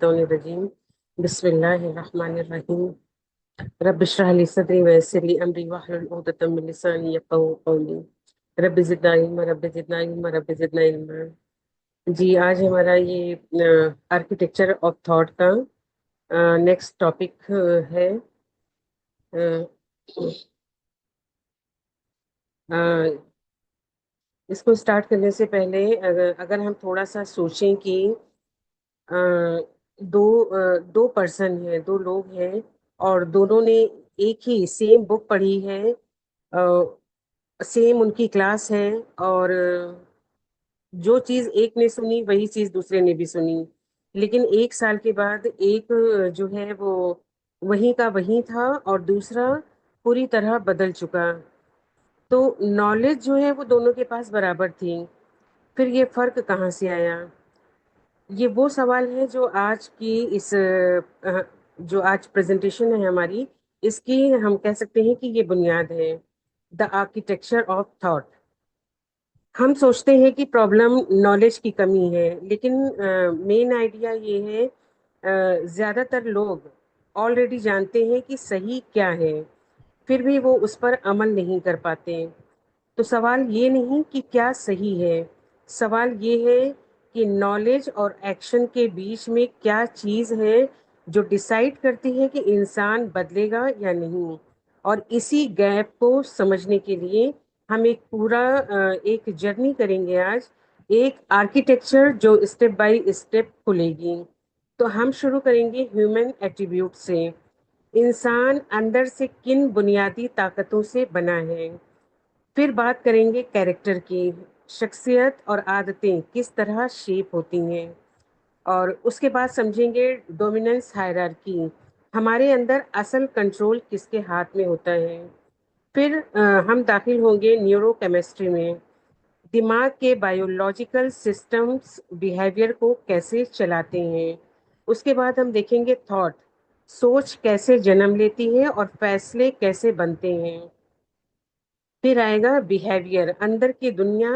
الشیطان الرجیم بسم اللہ الرحمن الرحیم رب اشرح لی صدری ویسر لی امری واحلل عقدۃ من لسانی یفقہوا قولی رب زدنا علما رب زدنا علما رب زدنا علما۔ جی آج ہمارا یہ آرکیٹیکچر آف تھاٹ کا نیکسٹ ٹاپک ہے۔ آ، آ، اس کو اسٹارٹ کرنے سے پہلے اگر ہم تھوڑا سا سوچیں کہ آ، دو دو پرسن ہیں، دو لوگ ہیں، اور دونوں نے ایک ہی سیم بک پڑھی ہے، سیم ان کی کلاس ہے، اور جو چیز ایک نے سنی وہی چیز دوسرے نے بھی سنی، لیکن ایک سال کے بعد ایک جو ہے وہ وہیں کا وہیں تھا اور دوسرا پوری طرح بدل چکا۔ تو نالج جو ہے وہ دونوں کے پاس برابر تھی، پھر یہ فرق کہاں سے آیا؟ یہ وہ سوال ہے جو آج کی اس جو آج پریزنٹیشن ہے ہماری، اس کی ہم کہہ سکتے ہیں کہ یہ بنیاد ہے، دا آرکیٹیکچر آف تھاٹ۔ ہم سوچتے ہیں کہ پرابلم نالج کی کمی ہے، لیکن مین آئیڈیا یہ ہے زیادہ تر لوگ آلریڈی جانتے ہیں کہ صحیح کیا ہے، پھر بھی وہ اس پر عمل نہیں کر پاتے۔ تو سوال یہ نہیں کہ کیا صحیح ہے، سوال یہ ہے کہ نالج اور ایکشن کے بیچ میں کیا چیز ہے جو ڈیسائیڈ کرتی ہے کہ انسان بدلے گا یا نہیں۔ اور اسی گیپ کو سمجھنے کے لیے ہم ایک پورا ایک جرنی کریں گے آج، ایک آرکیٹیکچر جو اسٹیپ بائی اسٹیپ کھلے گی۔ تو ہم شروع کریں گے ہیومن ایٹریبیوٹ سے، انسان اندر سے کن بنیادی طاقتوں سے بنا ہے۔ پھر بات کریں گے کیریکٹر کی، شخصیت اور عادتیں کس طرح شیپ ہوتی ہیں، اور اس کے بعد سمجھیں گے ڈومیننس ہائرارکی، ہمارے اندر اصل کنٹرول کس کے ہاتھ میں ہوتا ہے۔ پھر ہم داخل ہوں گے نیورو کیمسٹری میں، دماغ کے بایولوجیکل سسٹمز بیہیویئر کو کیسے چلاتے ہیں۔ اس کے بعد ہم دیکھیں گے تھاٹ، سوچ کیسے جنم لیتی ہے اور فیصلے کیسے بنتے ہیں۔ پھر آئے گا بیہیویئر، اندر کی دنیا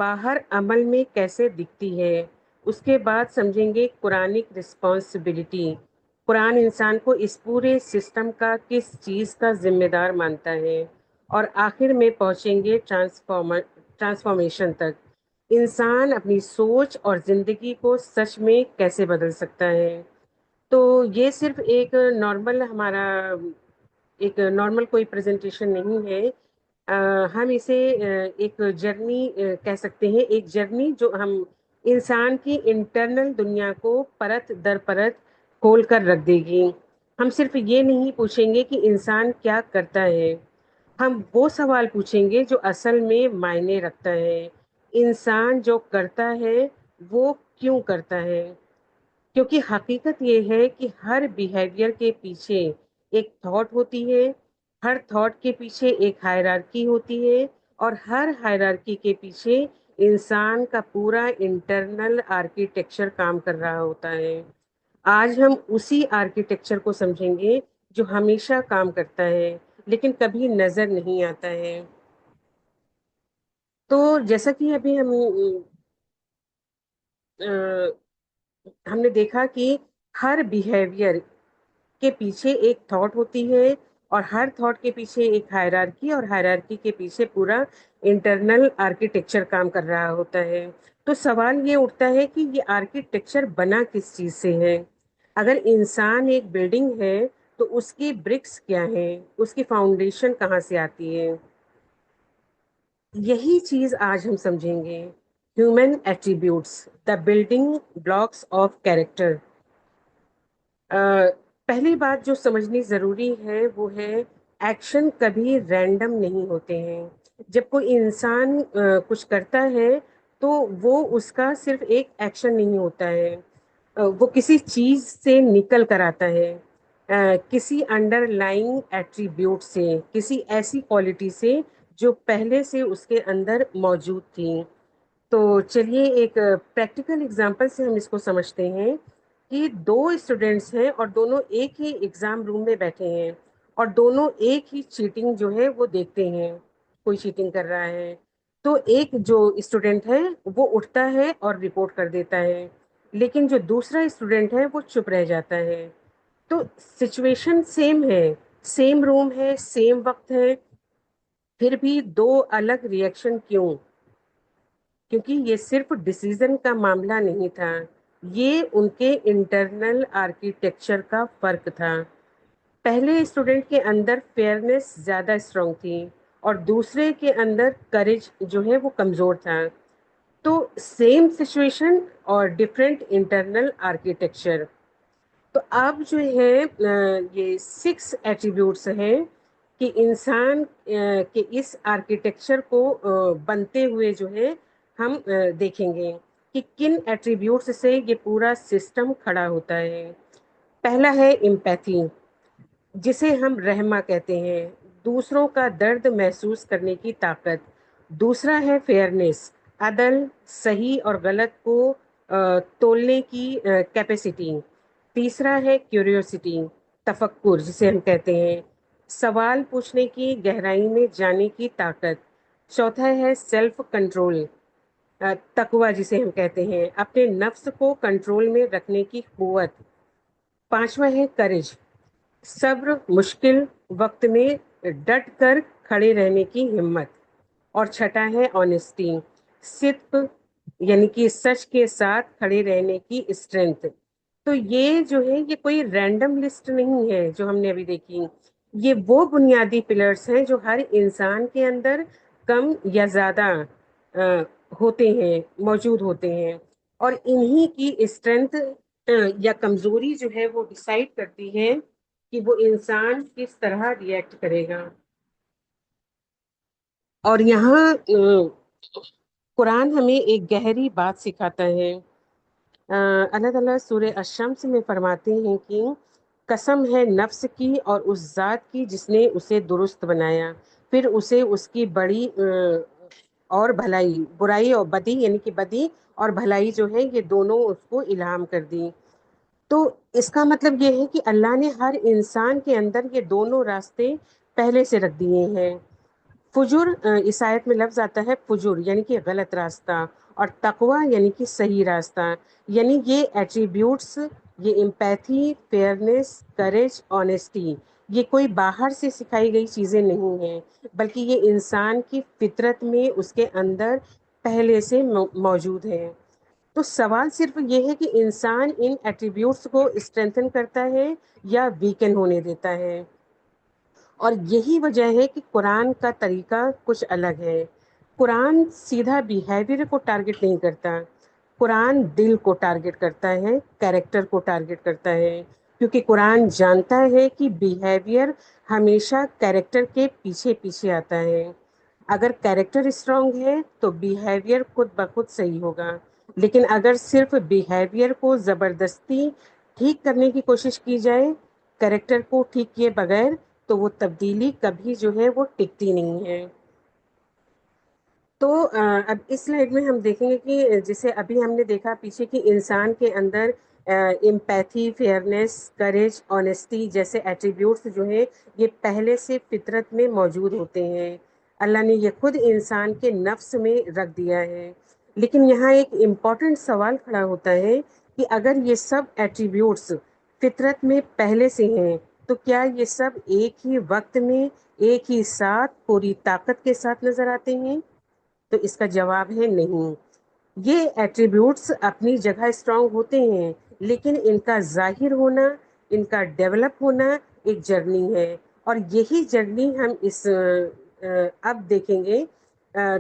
باہر عمل میں کیسے دکھتی ہے۔ اس کے بعد سمجھیں گے قرآنک رسپانسبلٹی، قرآن انسان کو اس پورے سسٹم کا کس چیز کا ذمہ دار مانتا ہے۔ اور آخر میں پہنچیں گے ٹرانسفارمیشن تک، انسان اپنی سوچ اور زندگی کو سچ میں کیسے بدل سکتا ہے۔ تو یہ صرف ایک نارمل ہمارا ایک نارمل کوئی پریزنٹیشن نہیں ہے، ہم اسے ایک جرنی کہہ سکتے ہیں، ایک جرنی جو ہم انسان کی انٹرنل دنیا کو پرت در پرت کھول کر رکھ دے گی۔ ہم صرف یہ نہیں پوچھیں گے کہ انسان کیا کرتا ہے، ہم وہ سوال پوچھیں گے جو اصل میں معنی رکھتا ہے، انسان جو کرتا ہے وہ کیوں کرتا ہے۔ کیونکہ حقیقت یہ ہے کہ ہر بیہیویئر کے پیچھے ایک تھاٹ ہوتی ہے، ہر تھاٹ کے پیچھے ایک ہائرارکی ہوتی ہے، اور ہر ہائرارکی کے پیچھے انسان کا پورا انٹرنل آرکیٹیکچر کام کر رہا ہوتا ہے۔ آج ہم اسی آرکیٹیکچر کو سمجھیں گے جو ہمیشہ کام کرتا ہے لیکن کبھی نظر نہیں آتا ہے۔ تو جیسا کہ ابھی ہم نے دیکھا کہ ہر بیہیویئر کے پیچھے ایک تھاٹ ہوتی ہے، اور ہر تھاٹ کے پیچھے ایک ہائرارکی، اور ہائرارکی کے پیچھے پورا انٹرنل آرکیٹیکچر کام کر رہا ہوتا ہے۔ تو سوال یہ اٹھتا ہے کہ یہ آرکیٹیکچر بنا کس چیز سے ہے؟ اگر انسان ایک بلڈنگ ہے تو اس کی برکس کیا ہیں، اس کی فاؤنڈیشن کہاں سے آتی ہے؟ یہی چیز آج ہم سمجھیں گے، human attributes, the building blocks of character. پہلی بات جو سمجھنی ضروری ہے وہ ہے ایکشن کبھی رینڈم نہیں ہوتے ہیں۔ جب کوئی انسان کچھ کرتا ہے تو وہ اس کا صرف ایک ایکشن نہیں ہوتا ہے، وہ کسی چیز سے نکل کر آتا ہے، کسی انڈر لائنگ ایٹریبیوٹ سے، کسی ایسی کوالٹی سے جو پہلے سے اس کے اندر موجود تھی۔ تو چلیے ایک پریکٹیکل اگزامپل سے ہم اس کو سمجھتے ہیں کہ دو اسٹوڈینٹس ہیں اور دونوں ایک ہی ایگزام روم میں بیٹھے ہیں، اور دونوں ایک ہی چیٹنگ جو ہے وہ دیکھتے ہیں، کوئی چیٹنگ کر رہا ہے۔ تو ایک جو اسٹوڈینٹ ہے وہ اٹھتا ہے اور رپورٹ کر دیتا ہے، لیکن جو دوسرا اسٹوڈنٹ ہے وہ چپ رہ جاتا ہے. تو سچویشن سیم ہے، سیم روم ہے، سیم وقت ہے، پھر بھی دو الگ ریئیکشن کیوں؟ کیونکہ یہ صرف ڈیسیزن کا معاملہ نہیں تھا، یہ ان کے انٹرنل آرکیٹیکچر کا فرق تھا. پہلے اسٹوڈنٹ کے اندر فیئرنیس زیادہ اسٹرانگ تھی اور دوسرے کے اندر کریج جو ہے وہ کمزور تھا. تو سیم سچویشن اور ڈفرینٹ انٹرنل آرکیٹیکچر. تو اب جو ہے یہ 6 ایٹریبیوٹس ہیں کہ انسان کے اس آرکیٹیکچر کو بنتے ہوئے جو ہے ہم دیکھیں گے کہ کن ایٹریبیوٹس سے یہ پورا سسٹم کھڑا ہوتا ہے. پہلا ہے امپیتھی، جسے ہم رحمہ کہتے ہیں، دوسروں کا درد محسوس کرنے کی طاقت. دوسرا ہے فیئرنیس، عدل، صحیح اور غلط کو تولنے کی کیپیسٹی. تیسرا ہے کیوریوسٹی، تفکر جسے ہم کہتے ہیں، سوال پوچھنے کی، گہرائی میں جانے کی طاقت. چوتھا ہے سیلف کنٹرول، تقوی جسے ہم کہتے ہیں، اپنے نفس کو کنٹرول میں رکھنے کی قوت. پانچواں ہے کرج، صبر، مشکل وقت میں ڈٹ کر کھڑے رہنے کی ہمت. اور چھٹا ہے آنےسٹی، صدق یعنی کہ سچ کے ساتھ کھڑے رہنے کی اسٹرینتھ. تو یہ جو ہے یہ کوئی رینڈم لسٹ نہیں ہے جو ہم نے ابھی دیکھی، یہ وہ بنیادی پلرز ہیں جو ہر انسان کے اندر کم یا زیادہ ہوتے ہیں، موجود ہوتے ہیں. اور انہی کی اسٹرینتھ یا کمزوری جو ہے وہ ڈیسائیڈ کرتی ہے کہ وہ انسان کس طرح ریئیکٹ کرے گا. اور یہاں قرآن ہمیں ایک گہری بات سکھاتا ہے. اللہ تعالیٰ سورہ الشمس میں فرماتے ہیں کہ قسم ہے نفس کی اور اس ذات کی جس نے اسے درست بنایا، پھر اسے اس کی بڑی اور بھلائی، برائی اور بدی یعنی کہ بدی اور بھلائی جو ہے یہ دونوں اس کو الہام کر دی. تو اس کا مطلب یہ ہے کہ اللہ نے ہر انسان کے اندر یہ دونوں راستے پہلے سے رکھ دیے ہیں. فجر، اس آیت میں لفظ آتا ہے فجر یعنی کہ غلط راستہ، اور تقوی یعنی کہ صحیح راستہ. یعنی یہ ایٹریبیوٹس، یہ امپیتھی، فیئرنیس، کریج، آنےسٹی، یہ کوئی باہر سے سکھائی گئی چیزیں نہیں ہیں، بلکہ یہ انسان کی فطرت میں اس کے اندر پہلے سے موجود ہے. تو سوال صرف یہ ہے کہ انسان ان ایٹریبیوٹس کو اسٹرینتھن کرتا ہے یا ویکن ہونے دیتا ہے. اور یہی وجہ ہے کہ قرآن کا طریقہ کچھ الگ ہے. قرآن سیدھا بیہیویئر کو ٹارگٹ نہیں کرتا، قرآن دل کو ٹارگٹ کرتا ہے، کیریکٹر کو ٹارگٹ کرتا ہے. کیونکہ قرآن جانتا ہے کہ بیہیویئر ہمیشہ کیریکٹر کے پیچھے پیچھے آتا ہے. اگر کیریکٹر اسٹرانگ ہے تو بیہیویئر خود بخود صحیح ہوگا، لیکن اگر صرف بیہیویئر کو زبردستی ٹھیک کرنے کی کوشش کی جائے کیریکٹر کو ٹھیک کیے بغیر، تو وہ تبدیلی کبھی جو ہے وہ ٹکتی نہیں ہے. تو اب اس سلائڈ میں ہم دیکھیں گے کہ جسے ابھی ہم نے دیکھا پیچھے کہ انسان کے اندر امپیتھی، فیئرنیس، کریج، آنےسٹی جیسے ایٹریبیوٹس جو ہیں یہ پہلے سے فطرت میں موجود ہوتے ہیں. اللہ نے یہ خود انسان کے نفس میں رکھ دیا ہے. لیکن یہاں ایک امپورٹنٹ سوال کھڑا ہوتا ہے کہ اگر یہ سب ایٹریبیوٹس فطرت میں پہلے سے ہیں تو کیا یہ سب ایک ہی وقت میں، ایک ہی ساتھ، پوری طاقت کے ساتھ نظر آتے ہیں؟ تو اس کا جواب ہے نہیں. یہ ایٹریبیوٹس اپنی جگہ اسٹرانگ ہوتے ہیں، لیکن ان کا ظاہر ہونا، ان کا ڈیولپ ہونا ایک جرنی ہے. اور یہی جرنی ہم اس اب دیکھیں گے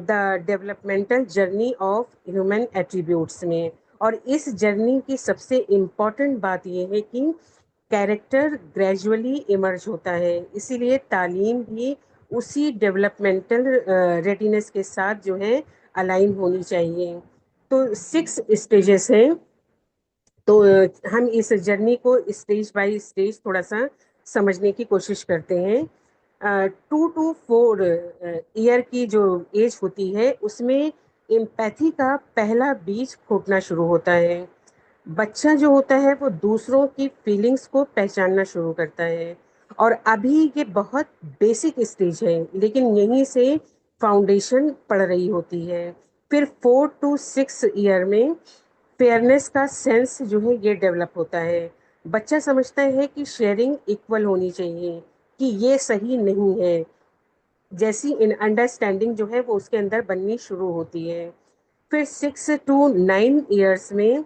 the developmental journey of human attributes میں. اور اس جرنی کی سب سے امپورٹنٹ بات یہ ہے کہ کیریکٹر گریجولی ایمرج ہوتا ہے، اسی لیے تعلیم بھی اسی ڈیولپمنٹل ریڈینس کے ساتھ جو ہے الائن ہونی چاہیے. تو 6 اسٹیجز ہیں. تو ہم اس جرنی کو اسٹیج بائی اسٹیج تھوڑا سا سمجھنے کی کوشش کرتے ہیں. 2 to 4 ایئر کی جو ایج ہوتی ہے اس میں امپیتھی کا پہلا بیج پھوٹنا شروع ہوتا ہے. بچہ جو ہوتا ہے وہ دوسروں کی فیلنگز کو پہچاننا شروع کرتا ہے. اور ابھی یہ بہت بیسک اسٹیج ہے لیکن یہیں سے فاؤنڈیشن پڑ رہی ہوتی ہے. پھر 4 to 6 ایئر میں فیئرنیس کا سینس جو ہے یہ ڈیولپ ہوتا ہے. بچہ سمجھتا ہے کہ شیئرنگ ایکول ہونی چاہیے، کہ یہ صحیح نہیں ہے، جیسی ان انڈرسٹینڈنگ جو ہے وہ اس کے اندر بننی شروع ہوتی ہے. پھر 6 to 9 ایئرس میں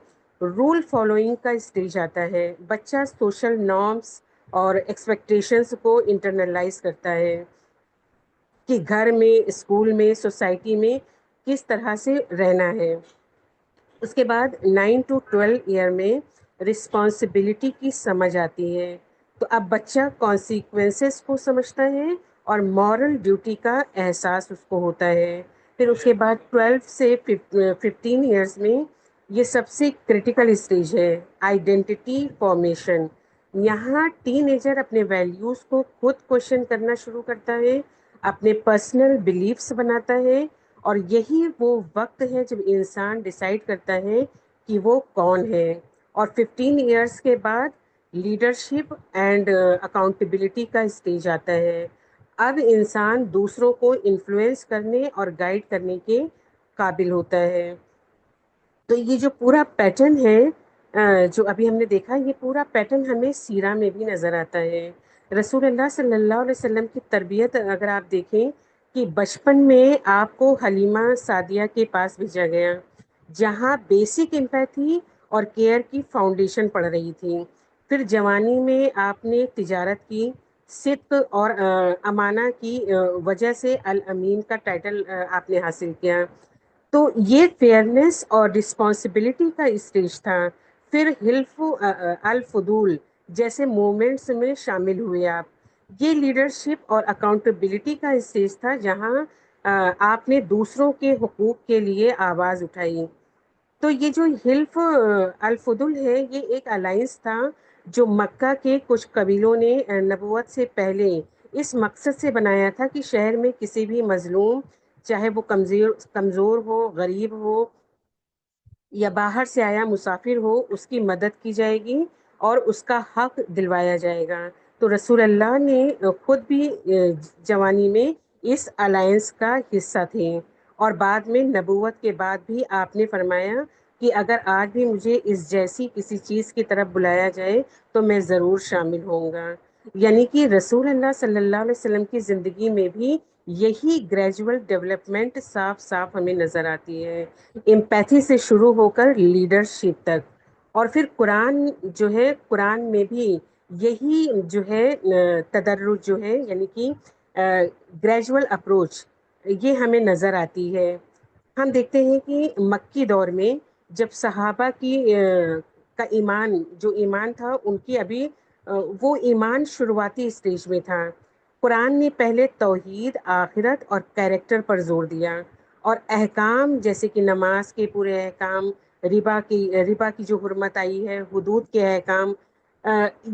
رول فالوئنگ کا اسٹیج آتا ہے. بچہ سوشل نارمس اور ایکسپیکٹیشنس کو انٹرنلائز کرتا ہے کہ گھر میں، اسکول میں، سوسائٹی میں کس طرح سے رہنا ہے. اس کے بعد 9 to 12 ایئر میں رسپانسبلٹی کی سمجھ آتی ہے. تو اب بچہ کانسیکوینسز کو سمجھتا ہے اور مورل ڈیوٹی کا احساس اس کو ہوتا ہے. پھر اس کے بعد 12 سے 15 ایئرس میں یہ سب سے کریٹیکل اسٹیج ہے، آئیڈینٹی فارمیشن. یہاں ٹین ایجر اپنے ویلیوز کو خود کوشچن کرنا شروع کرتا ہے، اپنے پرسنل بلیفس بناتا ہے، اور یہی وہ وقت ہے جب انسان ڈیسائیڈ کرتا ہے کہ وہ کون ہے. اور 15 ایئرس کے بعد لیڈرشپ اینڈ اکاؤنٹیبلٹی کا اسٹیج آتا ہے. اب انسان دوسروں کو انفلوئنس کرنے اور گائیڈ کرنے کے قابل ہوتا ہے. تو یہ جو پورا پیٹرن ہے جو ابھی ہم نے دیکھا، یہ پورا پیٹرن ہمیں سیرہ میں بھی نظر آتا ہے. رسول اللہ صلی اللہ علیہ وسلم کی تربیت اگر آپ دیکھیں کہ بچپن میں آپ کو حلیمہ سعدیہ کے پاس بھیجا گیا، جہاں بیسک امپیتھی اور کیئر کی فاؤنڈیشن پڑ رہی تھی. پھر جوانی میں آپ نے تجارت کی، صدق اور امانہ کی وجہ سے الامین کا ٹائٹل آپ نے حاصل کیا. تو یہ فیئرنیس اور رسپانسبلٹی کا اسٹیج تھا. پھر حلف الفضول جیسے مومنٹس میں شامل ہوئے آپ. یہ لیڈرشپ اور اکاؤنٹیبلٹی کا اسٹیج تھا، جہاں آپ نے دوسروں کے حقوق کے لیے آواز اٹھائی. تو یہ جو حلف الفضل ہے، یہ ایک الائنس تھا جو مکہ کے کچھ قبیلوں نے نبوت سے پہلے اس مقصد سے بنایا تھا کہ شہر میں کسی بھی مظلوم، چاہے وہ کمزور ہو، غریب ہو یا باہر سے آیا مسافر ہو، اس کی مدد کی جائے گی اور اس کا حق دلوایا جائے گا. تو رسول اللہ نے خود بھی جوانی میں اس الائنس کا حصہ تھے، اور بعد میں نبوت کے بعد بھی آپ نے فرمایا کہ اگر آج بھی مجھے اس جیسی کسی چیز کی طرف بلایا جائے تو میں ضرور شامل ہوں گا. یعنی کہ رسول اللہ صلی اللہ علیہ وسلم کی زندگی میں بھی یہی گریجول ڈیولپمنٹ صاف صاف ہمیں نظر آتی ہے، امپیتھی سے شروع ہو کر لیڈرشپ تک. اور پھر قرآن جو ہے، قرآن میں بھی یہی جو ہے تدرج جو ہے، یعنی کہ گریجول اپروچ، یہ ہمیں نظر آتی ہے. ہم دیکھتے ہیں کہ مکی دور میں جب صحابہ کی کا ایمان، جو ایمان تھا ان کی ابھی وہ ایمان شروعاتی اسٹیج میں تھا. قرآن نے پہلے توحید، آخرت اور کیریکٹر پر زور دیا، اور احکام جیسے کہ نماز کے پورے احکام، ربا کی جو حرمت آئی ہے، حدود کے احکام،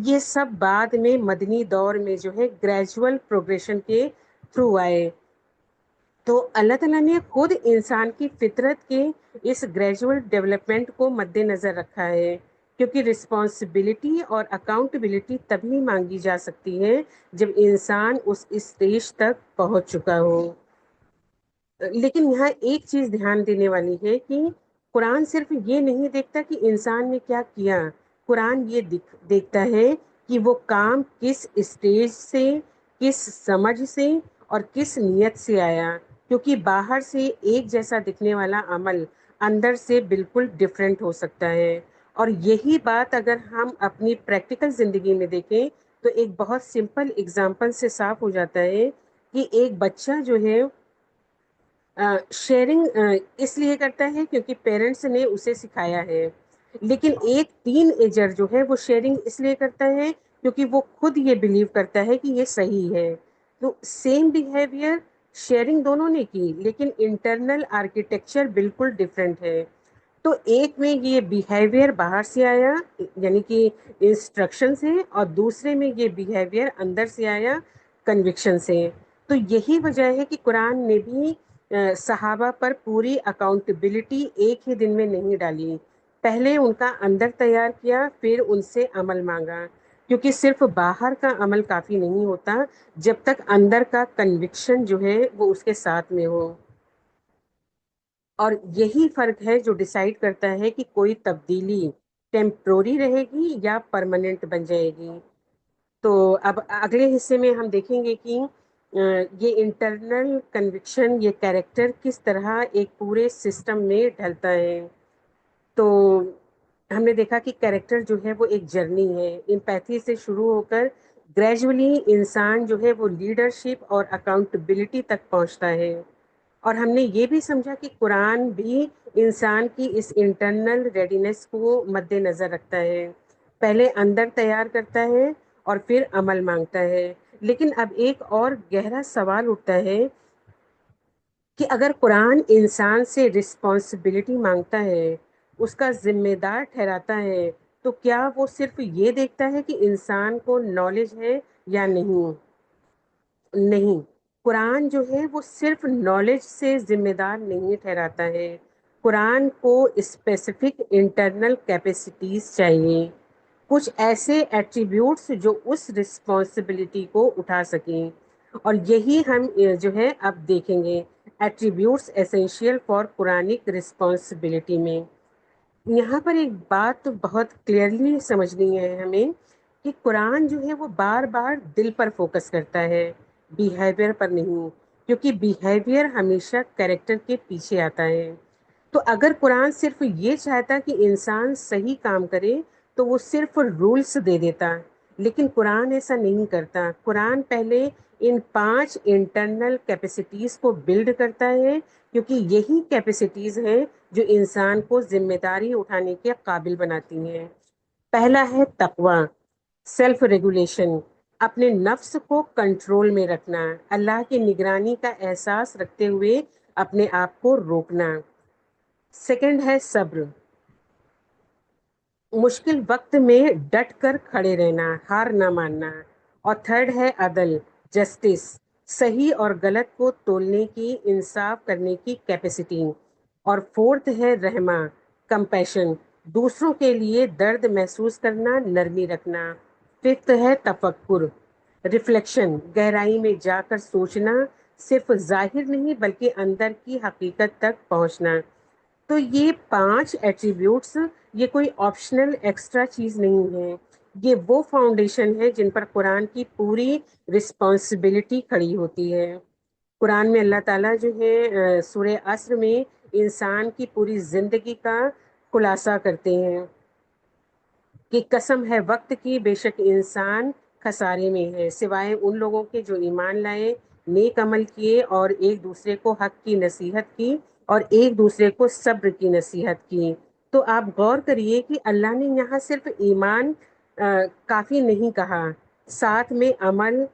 یہ سب بعد میں مدنی دور میں جو ہے گریجول پروگریشن کے تھرو آئے. تو اللہ تعالیٰ نے خود انسان کی فطرت کے اس گریجول ڈیولپمنٹ کو مد نظر رکھا ہے، کیونکہ رسپانسبلٹی اور اکاؤنٹیبلٹی تبھی مانگی جا سکتی ہے جب انسان اس اسٹیج تک پہنچ چکا ہو. لیکن یہاں ایک چیز دھیان دینے والی ہے کہ قرآن صرف یہ نہیں دیکھتا کہ انسان نے کیا کیا، قرآن یہ دیکھتا ہے کہ وہ کام کس اسٹیج سے، کس سمجھ سے اور کس نیت سے آیا. کیونکہ باہر سے ایک جیسا دکھنے والا عمل اندر سے بالکل ڈفرینٹ ہو سکتا ہے. اور یہی بات اگر ہم اپنی پریکٹیکل زندگی میں دیکھیں تو ایک بہت سمپل اگزامپل سے صاف ہو جاتا ہے کہ ایک بچہ جو ہے شیئرنگ اس لیے کرتا ہے کیونکہ پیرنٹس نے اسے سکھایا ہے. لیکن ایک ٹین ایجر جو ہے وہ شیئرنگ اس لیے کرتا ہے کیونکہ وہ خود یہ بلیو کرتا ہے کہ یہ صحیح ہے. تو سیم بیہیویئر شیئرنگ دونوں نے کی، لیکن انٹرنل آرکیٹیکچر بالکل ڈفرینٹ ہے. تو ایک میں یہ بیہیویئر باہر سے آیا، یعنی کہ انسٹرکشن سے، اور دوسرے میں یہ بیہیویئر اندر سے آیا، کنوکشن سے. تو یہی وجہ ہے کہ قرآن نے بھی صحابہ پر پوری اکاؤنٹیبلٹی ایک ہی دن میں نہیں ڈالی. پہلے ان کا اندر تیار کیا، پھر ان سے عمل مانگا، کیونکہ صرف باہر کا عمل کافی نہیں ہوتا جب تک اندر کا کنوکشن جو ہے وہ اس کے ساتھ میں ہو. اور یہی فرق ہے جو ڈیسائیڈ کرتا ہے کہ کوئی تبدیلی ٹیمپروری رہے گی یا پرماننٹ بن جائے گی۔ تو اب اگلے حصے میں ہم دیکھیں گے کہ یہ انٹرنل کنوکشن، یہ کیریکٹر کس طرح ایک پورے سسٹم میں ڈھلتا ہے۔ تو ہم نے دیکھا کہ کیریکٹر جو ہے وہ ایک جرنی ہے، امپیتھی سے شروع ہو کر گریجولی انسان جو ہے وہ لیڈرشپ اور اکاؤنٹیبلٹی تک پہنچتا ہے۔ اور ہم نے یہ بھی سمجھا کہ قرآن بھی انسان کی اس انٹرنل ریڈینس کو مد نظر رکھتا ہے، پہلے اندر تیار کرتا ہے اور پھر عمل مانگتا ہے۔ لیکن اب ایک اور گہرا سوال اٹھتا ہے کہ اگر قرآن انسان سے رسپانسبلٹی مانگتا ہے، اس کا ذمہ دار ٹھہراتا ہے، تو کیا وہ صرف یہ دیکھتا ہے کہ انسان کو نالج ہے یا نہیں؟ نہیں، قرآن جو ہے وہ صرف نالج سے ذمہ دار نہیں ٹھہراتا ہے۔ قرآن کو اسپیسیفک انٹرنل کیپیسٹیز چاہیے، کچھ ایسے ایٹریبیوٹس جو اس رسپانسبلٹی کو اٹھا سکیں، اور یہی ہم جو ہے اب دیکھیں گے، attributes essential for Quranic responsibility میں۔ یہاں پر ایک بات تو بہت کلیئرلی سمجھنی ہے ہمیں کہ قرآن جو ہے وہ بار بار دل پر فوکس کرتا ہے، بیہیویئر پر نہیں، کیونکہ بیہیویئر ہمیشہ کریکٹر کے پیچھے آتا ہے۔ تو اگر قرآن صرف یہ چاہتا کہ انسان صحیح کام کرے تو وہ صرف رولس دے دیتا، لیکن قرآن ایسا نہیں کرتا۔ قرآن پہلے ان 5 انٹرنل کیپیسٹیز کو بلڈ کرتا ہے، کیونکہ یہی کیپیسٹیز ہیں جو انسان کو ذمہ داری اٹھانے کے قابل بناتی ہیں۔ پہلا ہے تقوی، سیلف ریگولیشن، اپنے نفس کو کنٹرول میں رکھنا، اللہ کی نگرانی کا احساس رکھتے ہوئے اپنے آپ کو روکنا۔ سیکنڈ ہے صبر، مشکل وقت میں ڈٹ کر کھڑے رہنا، ہار نہ ماننا۔ اور تھرڈ ہے عدل، جسٹس، صحیح اور غلط کو تولنے کی، انصاف کرنے کی کیپیسٹی۔ اور فورتھ ہے رحمہ، کمپیشن، دوسروں کے لیے درد محسوس کرنا، نرمی رکھنا۔ ففتھ ہے تفکر، ریفلیکشن، گہرائی میں جا کر سوچنا، صرف ظاہر نہیں بلکہ اندر کی حقیقت تک پہنچنا۔ تو یہ 5 ایٹریبیوٹس یہ کوئی آپشنل ایکسٹرا چیز نہیں ہے، یہ وہ فاؤنڈیشن ہے جن پر قرآن کی پوری رسپانسبلٹی کھڑی ہوتی ہے۔ قرآن میں اللہ تعالیٰ جو ہے سورہ عصر میں انسان کی پوری زندگی کا خلاصہ کرتے ہیں کہ قسم ہے وقت کی، بے شک انسان خسارے میں ہے، سوائے ان لوگوں کے جو ایمان لائے، نیک عمل کیے اور ایک دوسرے کو حق کی نصیحت کی اور ایک دوسرے کو صبر کی نصیحت کی۔ تو آپ غور کریے کہ اللہ نے یہاں صرف ایمان کافی نہیں کہا، ساتھ میں عمل،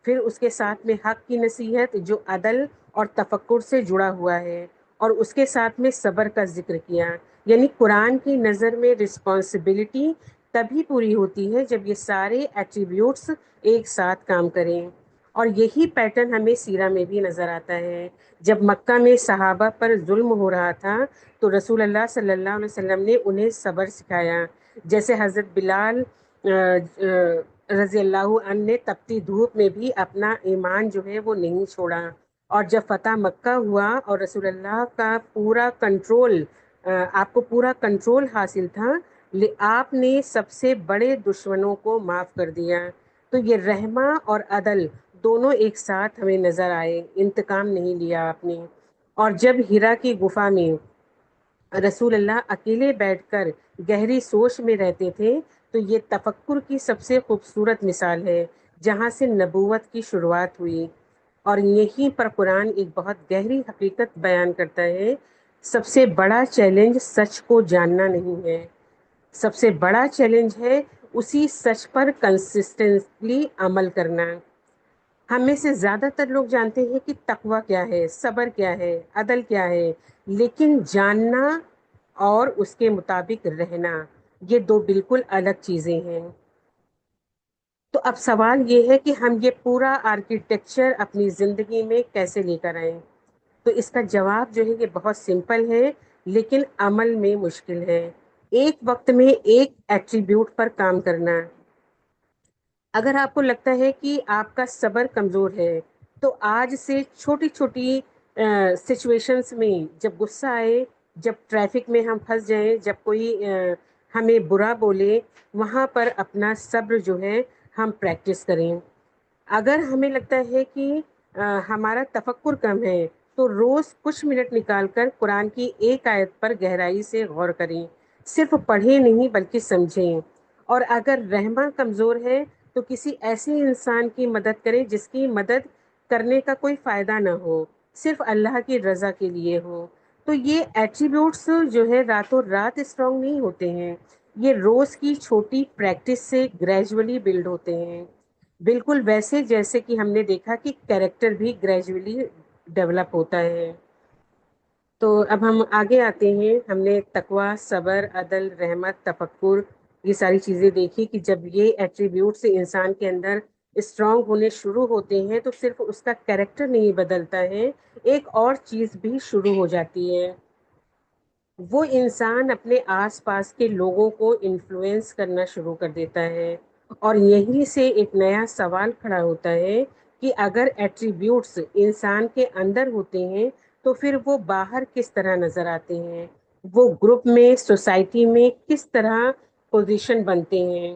پھر اس کے ساتھ میں حق کی نصیحت جو عدل اور تفکر سے جڑا ہوا ہے، اور اس کے ساتھ میں صبر کا ذکر کیا۔ یعنی قرآن کی نظر میں رسپانسبلٹی تبھی پوری ہوتی ہے جب یہ سارے ایٹریبیوٹس ایک ساتھ کام کریں۔ اور یہی پیٹرن ہمیں سیرہ میں بھی نظر آتا ہے۔ جب مکہ میں صحابہ پر ظلم ہو رہا تھا تو رسول اللہ صلی اللہ علیہ وسلم نے انہیں صبر سکھایا، جیسے حضرت بلال رضی اللہ عنہ نے تپتی دھوپ میں بھی اپنا ایمان جو ہے وہ نہیں چھوڑا۔ اور جب فتح مکہ ہوا اور رسول اللہ کا پورا کنٹرول، آپ کو پورا کنٹرول حاصل تھا، آپ نے سب سے بڑے دشمنوں کو معاف کر دیا۔ تو یہ رحمہ اور عدل دونوں ایک ساتھ ہمیں نظر آئے، انتقام نہیں لیا آپ نے۔ اور جب ہیرا کی گفا میں رسول اللہ اکیلے بیٹھ کر گہری سوچ میں رہتے تھے، تو یہ تفکر کی سب سے خوبصورت مثال ہے، جہاں سے نبوت کی شروعات ہوئی۔ اور یہیں پر قرآن ایک بہت گہری حقیقت بیان کرتا ہے، سب سے بڑا چیلنج سچ کو جاننا نہیں ہے، سب سے بڑا چیلنج ہے اسی سچ پر کنسسٹنٹلی عمل کرنا۔ ہم میں سے زیادہ تر لوگ جانتے ہیں کہ تقوی کیا ہے، صبر کیا ہے، عدل کیا ہے، لیکن جاننا اور اس کے مطابق رہنا یہ دو بالکل الگ چیزیں ہیں۔ تو اب سوال یہ ہے کہ ہم یہ پورا آرکیٹیکچر اپنی زندگی میں کیسے لے کر آئیں؟ تو اس کا جواب جو ہے یہ بہت سمپل ہے، لیکن عمل میں مشکل ہے۔ ایک وقت میں ایک ایٹریبیوٹ پر کام کرنا۔ اگر آپ کو لگتا ہے کہ آپ کا صبر کمزور ہے تو آج سے چھوٹی چھوٹی سچویشنس میں جب غصہ آئے، جب ٹریفک میں ہم پھنس جائیں، جب کوئی ہمیں برا بولے، وہاں پر اپنا صبر جو ہے ہم پریکٹس کریں۔ اگر ہمیں لگتا ہے کہ ہمارا تفکر کم ہے، تو روز کچھ منٹ نکال کر قرآن کی ایک آیت پر گہرائی سے غور کریں، صرف پڑھیں نہیں بلکہ سمجھیں۔ اور اگر رحمہ کمزور ہے تو کسی ایسے انسان کی مدد کریں جس کی مدد کرنے کا کوئی فائدہ نہ ہو، صرف اللہ کی رضا کے لیے ہو۔ تو یہ ایٹریبیوٹس جو ہے راتوں رات اسٹرانگ نہیں ہوتے ہیں، یہ روز کی چھوٹی پریکٹس سے گریجولی بلڈ ہوتے ہیں، بالکل ویسے جیسے کہ ہم نے دیکھا کہ کیریکٹر بھی گریجولی ڈیولپ ہوتا ہے۔ تو اب ہم آگے آتے ہیں، ہم نے تقوی، صبر، عدل، رحمت، تفکر، یہ ساری چیزیں دیکھی کہ جب یہ ایٹریبیوٹس انسان کے اندر اسٹرانگ ہونے شروع ہوتے ہیں تو صرف اس کا کیریکٹر نہیں بدلتا ہے، ایک اور چیز بھی شروع ہو جاتی ہے۔ وہ انسان اپنے آس پاس کے لوگوں کو انفلوئنس کرنا شروع کر دیتا ہے، اور یہیں سے ایک نیا سوال کھڑا ہوتا ہے کہ اگر ایٹریبیوٹس انسان کے اندر ہوتے ہیں تو پھر وہ باہر کس طرح نظر آتے ہیں، وہ گروپ میں، سوسائٹی میں کس طرح پوزیشن بنتے ہیں۔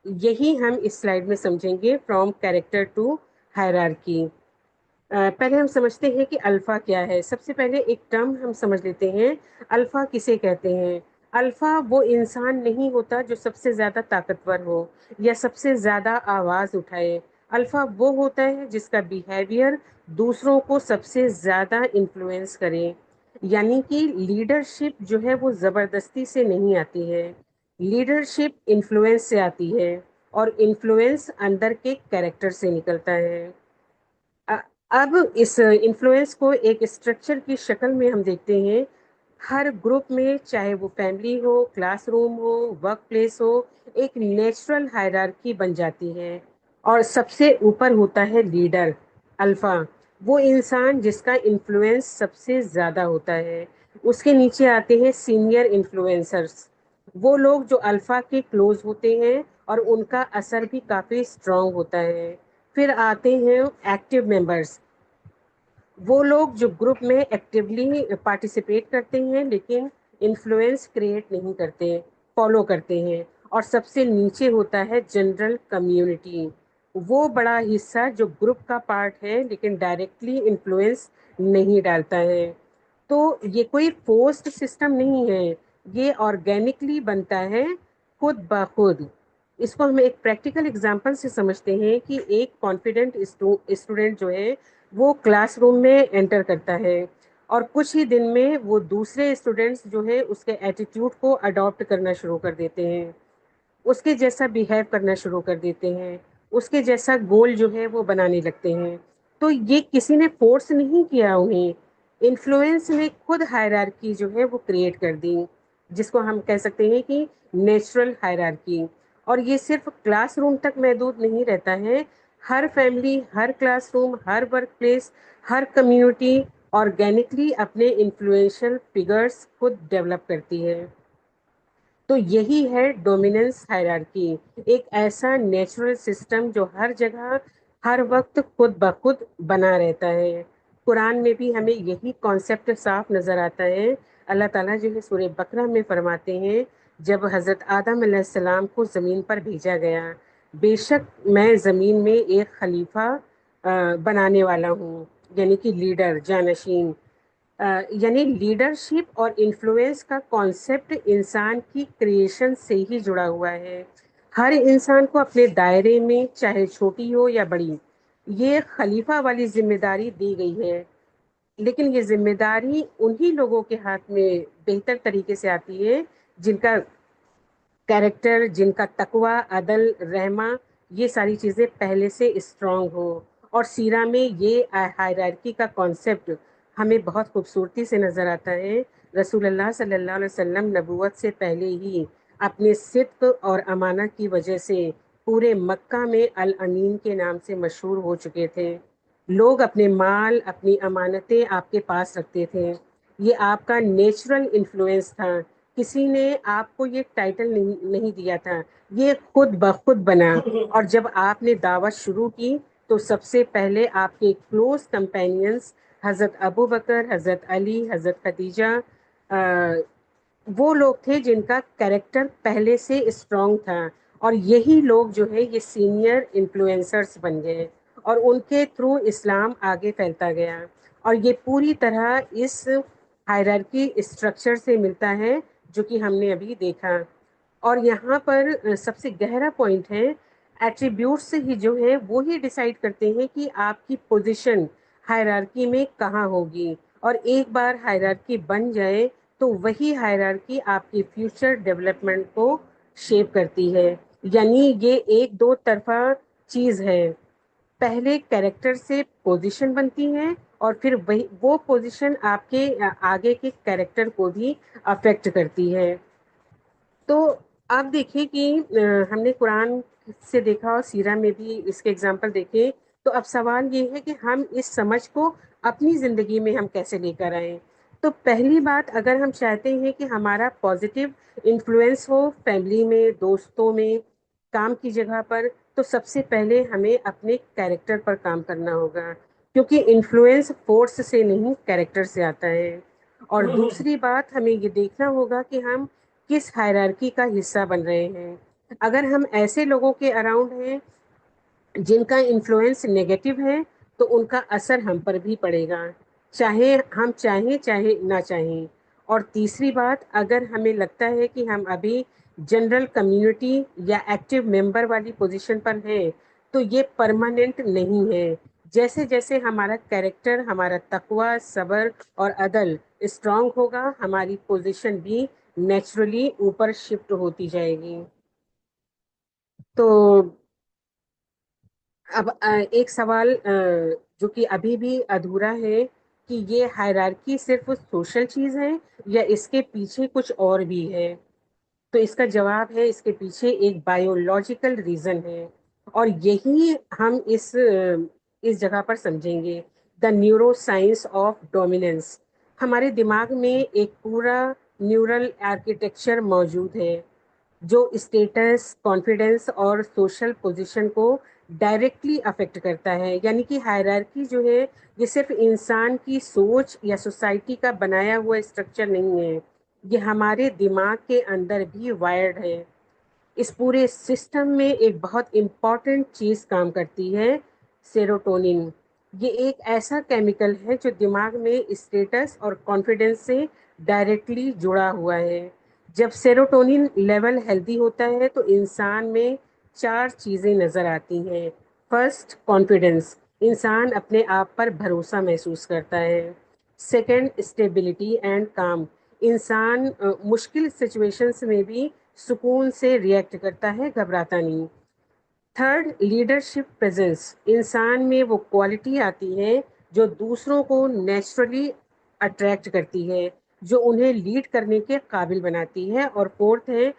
یہی ہم اس سلائیڈ میں سمجھیں گے، فرام کیریکٹر ٹو ہائرارکی۔ پہلے ہم سمجھتے ہیں کہ الفا کیا ہے۔ سب سے پہلے ایک ٹرم ہم سمجھ لیتے ہیں، الفا کسے کہتے ہیں۔ الفا وہ انسان نہیں ہوتا جو سب سے زیادہ طاقتور ہو یا سب سے زیادہ آواز اٹھائے۔ الفا وہ ہوتا ہے جس کا بیہیویئر دوسروں کو سب سے زیادہ انفلوئنس کرے، یعنی کہ لیڈرشپ جو ہے وہ زبردستی سے نہیں آتی ہے، لیڈرشپ انفلوئنس سے آتی ہے، اور انفلوئنس اندر کے کیریکٹر سے نکلتا ہے۔ اب اس انفلوئنس کو ایک اسٹرکچر کی شکل میں ہم دیکھتے ہیں۔ ہر گروپ میں، چاہے وہ فیملی ہو، کلاس روم ہو، ورک پلیس ہو، ایک نیچرل ہائرارکی بن جاتی ہے، اور سب سے اوپر ہوتا ہے لیڈر، الفا، وہ انسان جس کا انفلوئنس سب سے زیادہ ہوتا ہے۔ اس کے نیچے آتے ہیں سینئر انفلوئنسرز، وہ لوگ جو الفا کے کلوز ہوتے ہیں اور ان کا اثر بھی کافی اسٹرانگ ہوتا ہے۔ پھر آتے ہیں ایکٹیو ممبرس، وہ لوگ جو گروپ میں ایکٹیولی پارٹیسپیٹ کرتے ہیں لیکن انفلوئنس کریٹ نہیں کرتے، فالو کرتے ہیں۔ اور سب سے نیچے ہوتا ہے جنرل کمیونٹی، وہ بڑا حصہ جو گروپ کا پارٹ ہے لیکن ڈائریکٹلی انفلوئنس نہیں ڈالتا ہے۔ تو یہ کوئی فورسڈ سسٹم نہیں ہے، یہ آرگینکلی بنتا ہے، خود بخود۔ اس کو ہم ایک پریکٹیکل اگزامپل سے سمجھتے ہیں کہ ایک کانفیڈنٹ اسٹوڈنٹ جو ہے وہ کلاس روم میں انٹر کرتا ہے، اور کچھ ہی دن میں وہ دوسرے اسٹوڈنٹس جو ہے اس کے ایٹیٹیوڈ کو اڈاپٹ کرنا شروع کر دیتے ہیں، اس کے جیسا بیہیو کرنا شروع کر دیتے ہیں، اس کے جیسا گول جو ہے وہ بنانے لگتے ہیں۔ تو یہ کسی نے فورس نہیں کیا انہیں، انفلوئنس نے خود ہائرارکی جو ہے وہ کریٹ کر دی، جس کو ہم کہہ سکتے ہیں کہ نیچرل ہائرارکی۔ اور یہ صرف کلاس روم تک محدود نہیں رہتا ہے، ہر فیملی، ہر کلاس روم، ہر ورک پلیس، ہر کمیونٹی آرگینکلی اپنے انفلوئنشل فگرز خود ڈیولپ کرتی ہے۔ تو یہی ہے ڈومیننس ہائرارکی، ایک ایسا نیچرل سسٹم جو ہر جگہ، ہر وقت خود بخود بنا رہتا ہے۔ قرآن میں بھی ہمیں یہی کانسیپٹ صاف نظر آتا ہے۔ اللہ تعالیٰ جو ہے سورہ بقرہ میں فرماتے ہیں، جب حضرت آدم علیہ السلام کو زمین پر بھیجا گیا، بے شک میں زمین میں ایک خلیفہ بنانے والا ہوں، یعنی کہ لیڈر، جانشین۔ یعنی لیڈرشپ اور انفلوئنس کا کانسیپٹ انسان کی کریشن سے ہی جڑا ہوا ہے۔ ہر انسان کو اپنے دائرے میں، چاہے چھوٹی ہو یا بڑی، یہ خلیفہ والی ذمہ داری دی گئی ہے، لیکن یہ ذمہ داری انہی لوگوں کے ہاتھ میں بہتر طریقے سے آتی ہے جن کا کیریکٹر، جن کا تقوی، عدل، رحمہ، یہ ساری چیزیں پہلے سے اسٹرانگ ہو۔ اور سیرہ میں یہ ہائرارکی کا کانسیپٹ ہمیں بہت خوبصورتی سے نظر آتا ہے۔ رسول اللہ صلی اللہ علیہ وسلم نبوت سے پہلے ہی اپنے صدق اور امانت کی وجہ سے پورے مکہ میں الامین کے نام سے مشہور ہو چکے تھے۔ لوگ اپنے مال، اپنی امانتیں آپ کے پاس رکھتے تھے، یہ آپ کا نیچرل انفلوئنس تھا، کسی نے آپ کو یہ ٹائٹل نہیں دیا تھا، یہ خود بخود بنا۔ اور جب آپ نے دعوت شروع کی تو سب سے پہلے آپ کے کلوز کمپینینز حضرت ابو بکر، حضرت علی، حضرت خدیجہ، وہ لوگ تھے جن کا کریکٹر پہلے سے اسٹرانگ تھا، اور یہی لوگ جو ہے یہ سینئر انفلوئنسرز بن گئے، اور ان کے تھرو اسلام آگے پھیلتا گیا، اور یہ پوری طرح اس ہائرارکی اسٹرکچر سے ملتا ہے جو کہ ہم نے ابھی دیکھا۔ اور یہاں پر سب سے گہرا پوائنٹ ہے، ایٹریبیوٹس ہی جو ہے وہی ڈیسائیڈ کرتے ہیں کہ آپ کی پوزیشن ہائرارکی میں کہاں ہوگی، اور ایک بار ہائرارکی بن جائے تو وہی ہائرارکی آپ کی فیوچر ڈیولپمنٹ کو شیپ کرتی ہے۔ یعنی یہ ایک دو طرفہ چیز ہے، پہلے کریکٹر سے پوزیشن بنتی ہے، اور پھر وہی وہ پوزیشن آپ کے آگے کے کریکٹر کو بھی افیکٹ کرتی ہے۔ تو آپ دیکھیں کہ ہم نے قرآن سے دیکھا اور سیرہ میں بھی اس کے اگزامپل دیکھے، تو اب سوال یہ ہے کہ ہم اس سمجھ کو اپنی زندگی میں ہم کیسے لے کر آئیں۔ تو پہلی بات، اگر ہم چاہتے ہیں کہ ہمارا پازیٹیو انفلوئنس ہو فیملی میں، دوستوں میں، کام کی جگہ پر، تو سب سے پہلے ہمیں اپنے کیریکٹر پر کام کرنا ہوگا، کیونکہ انفلوئنس فورس سے نہیں کیریکٹر سے آتا ہے۔ اور دوسری بات، ہمیں یہ دیکھنا ہوگا کہ ہم کس ہائرارکی کا حصہ بن رہے ہیں۔ اگر ہم ایسے لوگوں کے اراؤنڈ ہیں جن کا انفلوئنس نیگیٹو ہے، تو ان کا اثر ہم پر بھی پڑے گا، چاہے ہم چاہیں چاہے نہ چاہیں۔ اور تیسری بات، اگر ہمیں لگتا ہے کہ ہم ابھی جنرل کمیونٹی یا ایکٹیو ممبر والی پوزیشن پر ہیں، تو یہ پرماننٹ نہیں ہے۔ جیسے جیسے ہمارا کیریکٹر، ہمارا تقوی، صبر اور عدل اسٹرانگ ہوگا، ہماری پوزیشن بھی نیچرلی اوپر شفٹ ہوتی جائے گی۔ تو اب ایک سوال جو کہ ابھی بھی ادھورا ہے، کہ یہ ہائرارکی صرف سوشل چیز ہے یا اس کے پیچھے کچھ اور بھی ہے؟ تو اس کا جواب ہے، اس کے پیچھے ایک بایولوجیکل ریزن ہے، اور یہی ہم اس جگہ پر سمجھیں گے، دا نیورو سائنس آف ڈومیننس۔ ہمارے دماغ میں ایک پورا نیورل آرکیٹیکچر موجود ہے جو اسٹیٹس، کانفیڈنس اور سوشل پوزیشن کو ڈائریکٹلی افیکٹ کرتا ہے۔ یعنی کہ ہائرارکی جو ہے یہ صرف انسان کی سوچ یا سوسائٹی کا بنایا ہوا اسٹرکچر نہیں ہے، یہ ہمارے دماغ کے اندر بھی وائرڈ ہے۔ اس پورے سسٹم میں ایک بہت امپورٹنٹ چیز کام کرتی ہے، سیروٹونین۔ یہ ایک ایسا کیمیکل ہے جو دماغ میں اسٹیٹس اور کانفیڈنس سے ڈائریکٹلی جڑا ہوا ہے۔ جب سیروٹونین لیول ہیلدی ہوتا ہے تو انسان میں چار چیزیں نظر آتی ہیں۔ فرسٹ، کانفیڈنس، انسان اپنے آپ پر بھروسہ محسوس کرتا ہے۔ سیکنڈ، اسٹیبلٹی اینڈ کام، انسان مشکل سچویشنز میں بھی سکون سے ریئیکٹ کرتا ہے، گھبراتا نہیں۔ تھرڈ، لیڈرشپ پریزنس، انسان میں وہ کوالٹی آتی ہے جو دوسروں کو نیچرلی اٹریکٹ کرتی ہے، جو انہیں لیڈ کرنے کے قابل بناتی ہے۔ اور فورتھ ہے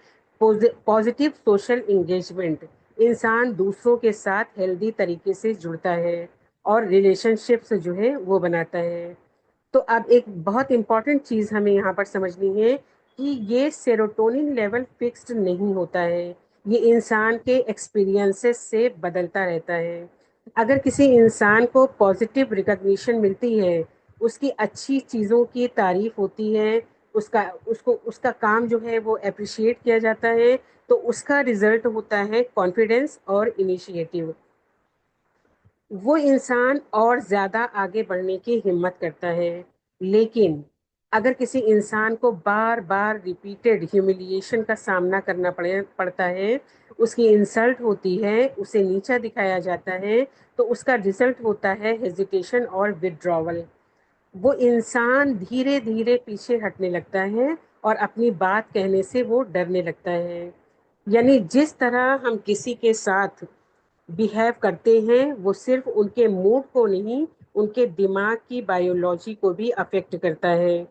پازیٹیو سوشل انگیجمنٹ، انسان دوسروں کے ساتھ ہیلدی طریقے سے جڑتا ہے اور ریلیشن شپس جو ہے وہ بناتا ہے۔ تو اب ایک بہت امپورٹنٹ چیز ہمیں یہاں پر سمجھنی ہے کہ یہ سیروٹونین لیول فکسڈ نہیں ہوتا ہے، یہ انسان کے ایکسپیرینسز سے بدلتا رہتا ہے۔ اگر کسی انسان کو پازیٹیو ریکگنیشن ملتی ہے، اس کی اچھی چیزوں کی تعریف ہوتی ہے، اس کا کام جو ہے وہ اپریشیٹ کیا جاتا ہے، تو اس کا رزلٹ ہوتا ہے کانفیڈنس اور انیشیٹو۔ وہ انسان اور زیادہ آگے بڑھنے کی ہمت کرتا ہے۔ لیکن اگر کسی انسان کو بار بار ریپیٹڈ ہیوملیشن کا سامنا کرنا پڑتا ہے، اس کی انسلٹ ہوتی ہے، اسے نیچا دکھایا جاتا ہے، تو اس کا رزلٹ ہوتا ہے ہیزیٹیشن اور ودڈراول۔ وہ انسان دھیرے دھیرے پیچھے ہٹنے لگتا ہے اور اپنی بات کہنے سے وہ ڈرنے لگتا ہے۔ یعنی جس طرح ہم کسی کے ساتھ بیہیو کرتے ہیں وہ صرف ان کے موڈ کو نہیں، ان کے دماغ کی بایولوجی کو بھی افیکٹ کرتا ہے۔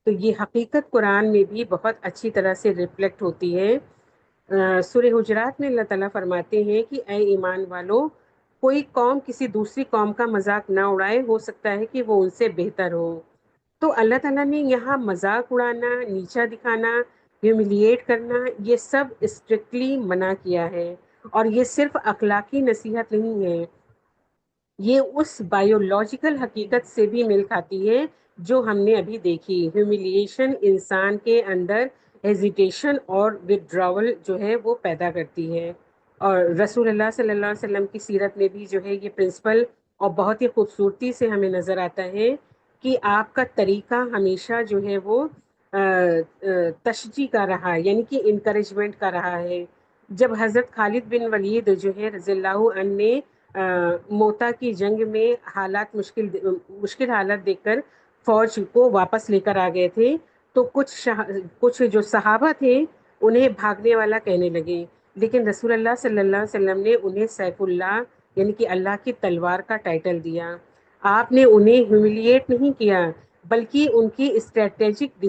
تو یہ حقیقت قرآن میں بھی بہت اچھی طرح سے ریفلیکٹ ہوتی ہے۔ سورہ حجرات میں اللہ تعالیٰ فرماتے ہیں کہ اے ایمان والو، کوئی قوم کسی دوسری قوم کا مذاق نہ اڑائے، ہو سکتا ہے کہ وہ ان سے بہتر ہو۔ تو اللہ تعالیٰ نے یہاں مذاق اڑانا، نیچا دکھانا، ہیوملیٹ کرنا، یہ سب اسٹرکٹلی منع کیا ہے۔ اور یہ صرف اخلاقی نصیحت نہیں ہے، یہ اس بایولوجیکل حقیقت سے بھی میل کھاتی ہے جو ہم نے ابھی دیکھی. ہیوملیشن انسان کے اندر ہیزیٹیشن اور ودراول جو ہے وہ پیدا کرتی ہے. اور رسول اللہ صلی اللہ علیہ وسلم کی سیرت میں بھی جو ہے یہ پرنسپل اور بہت ہی خوبصورتی سے ہمیں نظر آتا ہے کہ آپ کا طریقہ ہمیشہ جو ہے وہ تشجیع کا رہا ہے، یعنی کہ انکریجمنٹ کا رہا ہے. جب حضرت خالد بن ولید جو ہے رضی اللہ عنہ نے موتا کی جنگ میں مشکل حالت دیکھ کر فوج کو واپس لے کر آ گئے تھے، تو کچھ جو صحابہ تھے انہیں بھاگنے والا کہنے لگے، لیکن رسول اللہ صلی اللہ علیہ وسلم نے انہیں سیف اللہ یعنی کہ اللہ کی تلوار کا ٹائٹل دیا. آپ نے انہیں ہیوملیٹ نہیں کیا بلکہ ان کی اسٹریٹجک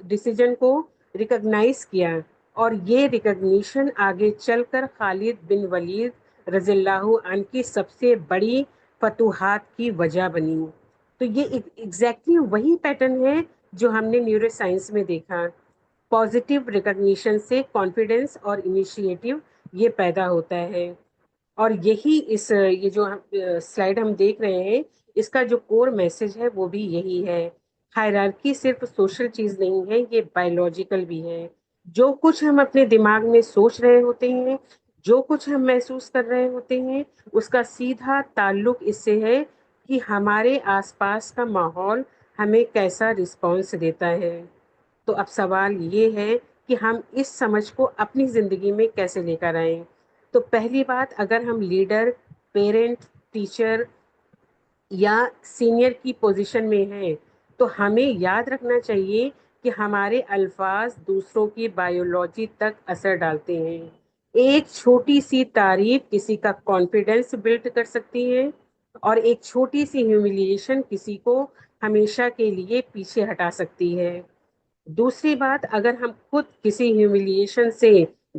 ڈیسیجن کو ریکگنائز کیا، اور یہ ریکگنیشن آگے چل کر خالد بن ولید رضی اللہ عنہ کی سب سے بڑی فتوحات کی وجہ بنی. تو یہ ایگزیکٹلی وہی پیٹرن ہے جو ہم نے نیورو سائنس میں دیکھا. پازیٹیو ریکگنیشن سے کانفیڈنس اور انیشیٹو یہ پیدا ہوتا ہے. اور یہی یہ جو سلائیڈ ہم دیکھ رہے ہیں اس کا جو کور میسج ہے وہ بھی یہی ہے. ہائرارکی صرف سوشل چیز نہیں ہے، یہ بایولوجیکل بھی ہے. جو کچھ ہم اپنے دماغ میں سوچ رہے ہوتے ہیں، جو کچھ ہم محسوس کر رہے ہوتے ہیں، اس کا سیدھا تعلق اس سے ہے کہ ہمارے آس پاس کا ماحول ہمیں کیسا رسپانس دیتا ہے. تو اب سوال یہ ہے کہ ہم اس سمجھ کو اپنی زندگی میں کیسے لے کر آئیں. تو پہلی بات، اگر ہم لیڈر، پیرنٹ، ٹیچر یا سینئر کی پوزیشن میں ہیں تو ہمیں یاد رکھنا چاہیے کہ ہمارے الفاظ دوسروں کی بایولوجی تک اثر ڈالتے ہیں. ایک چھوٹی سی تعریف کسی کا کانفیڈنس بلڈ کر سکتی ہے، اور ایک چھوٹی سی ہیوملیشن کسی کو ہمیشہ کے لیے پیچھے ہٹا سکتی ہے. دوسری بات، اگر ہم خود کسی ہیوملیشن سے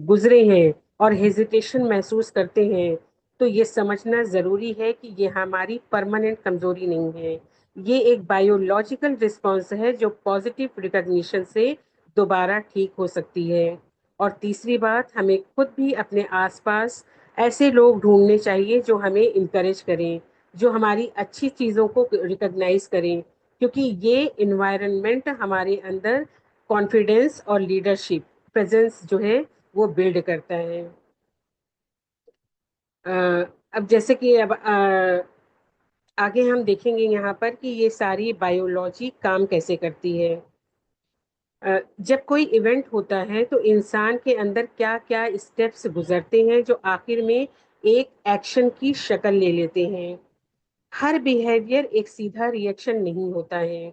گزرے ہیں اور ہیزیٹیشن محسوس کرتے ہیں تو یہ سمجھنا ضروری ہے کہ یہ ہماری پرماننٹ کمزوری نہیں ہے، یہ ایک بایولوجیکل رسپانس ہے جو پازیٹیو ریکگنیشن سے دوبارہ ٹھیک ہو سکتی ہے. اور تیسری بات، ہمیں خود بھی اپنے آس پاس ایسے لوگ ڈھونڈنے چاہیے جو ہمیں انکریج کریں، جو ہماری اچھی چیزوں کو ریکگنائز کریں، کیونکہ یہ انوائرمنٹ ہمارے اندر کانفیڈینس اور لیڈرشپ پریزنس جو ہے وہ بلڈ کرتا ہے. اب جیسے کہ اب آگے ہم دیکھیں گے یہاں پر کہ یہ ساری بایولوجی کام کیسے کرتی ہے. جب کوئی ایونٹ ہوتا ہے تو انسان کے اندر کیا کیا اسٹیپس گزرتے ہیں جو آخر میں ایک ایکشن کی شکل لے لیتے ہیں. ہر بیہیویئر ایک سیدھا ریئیکشن نہیں ہوتا ہے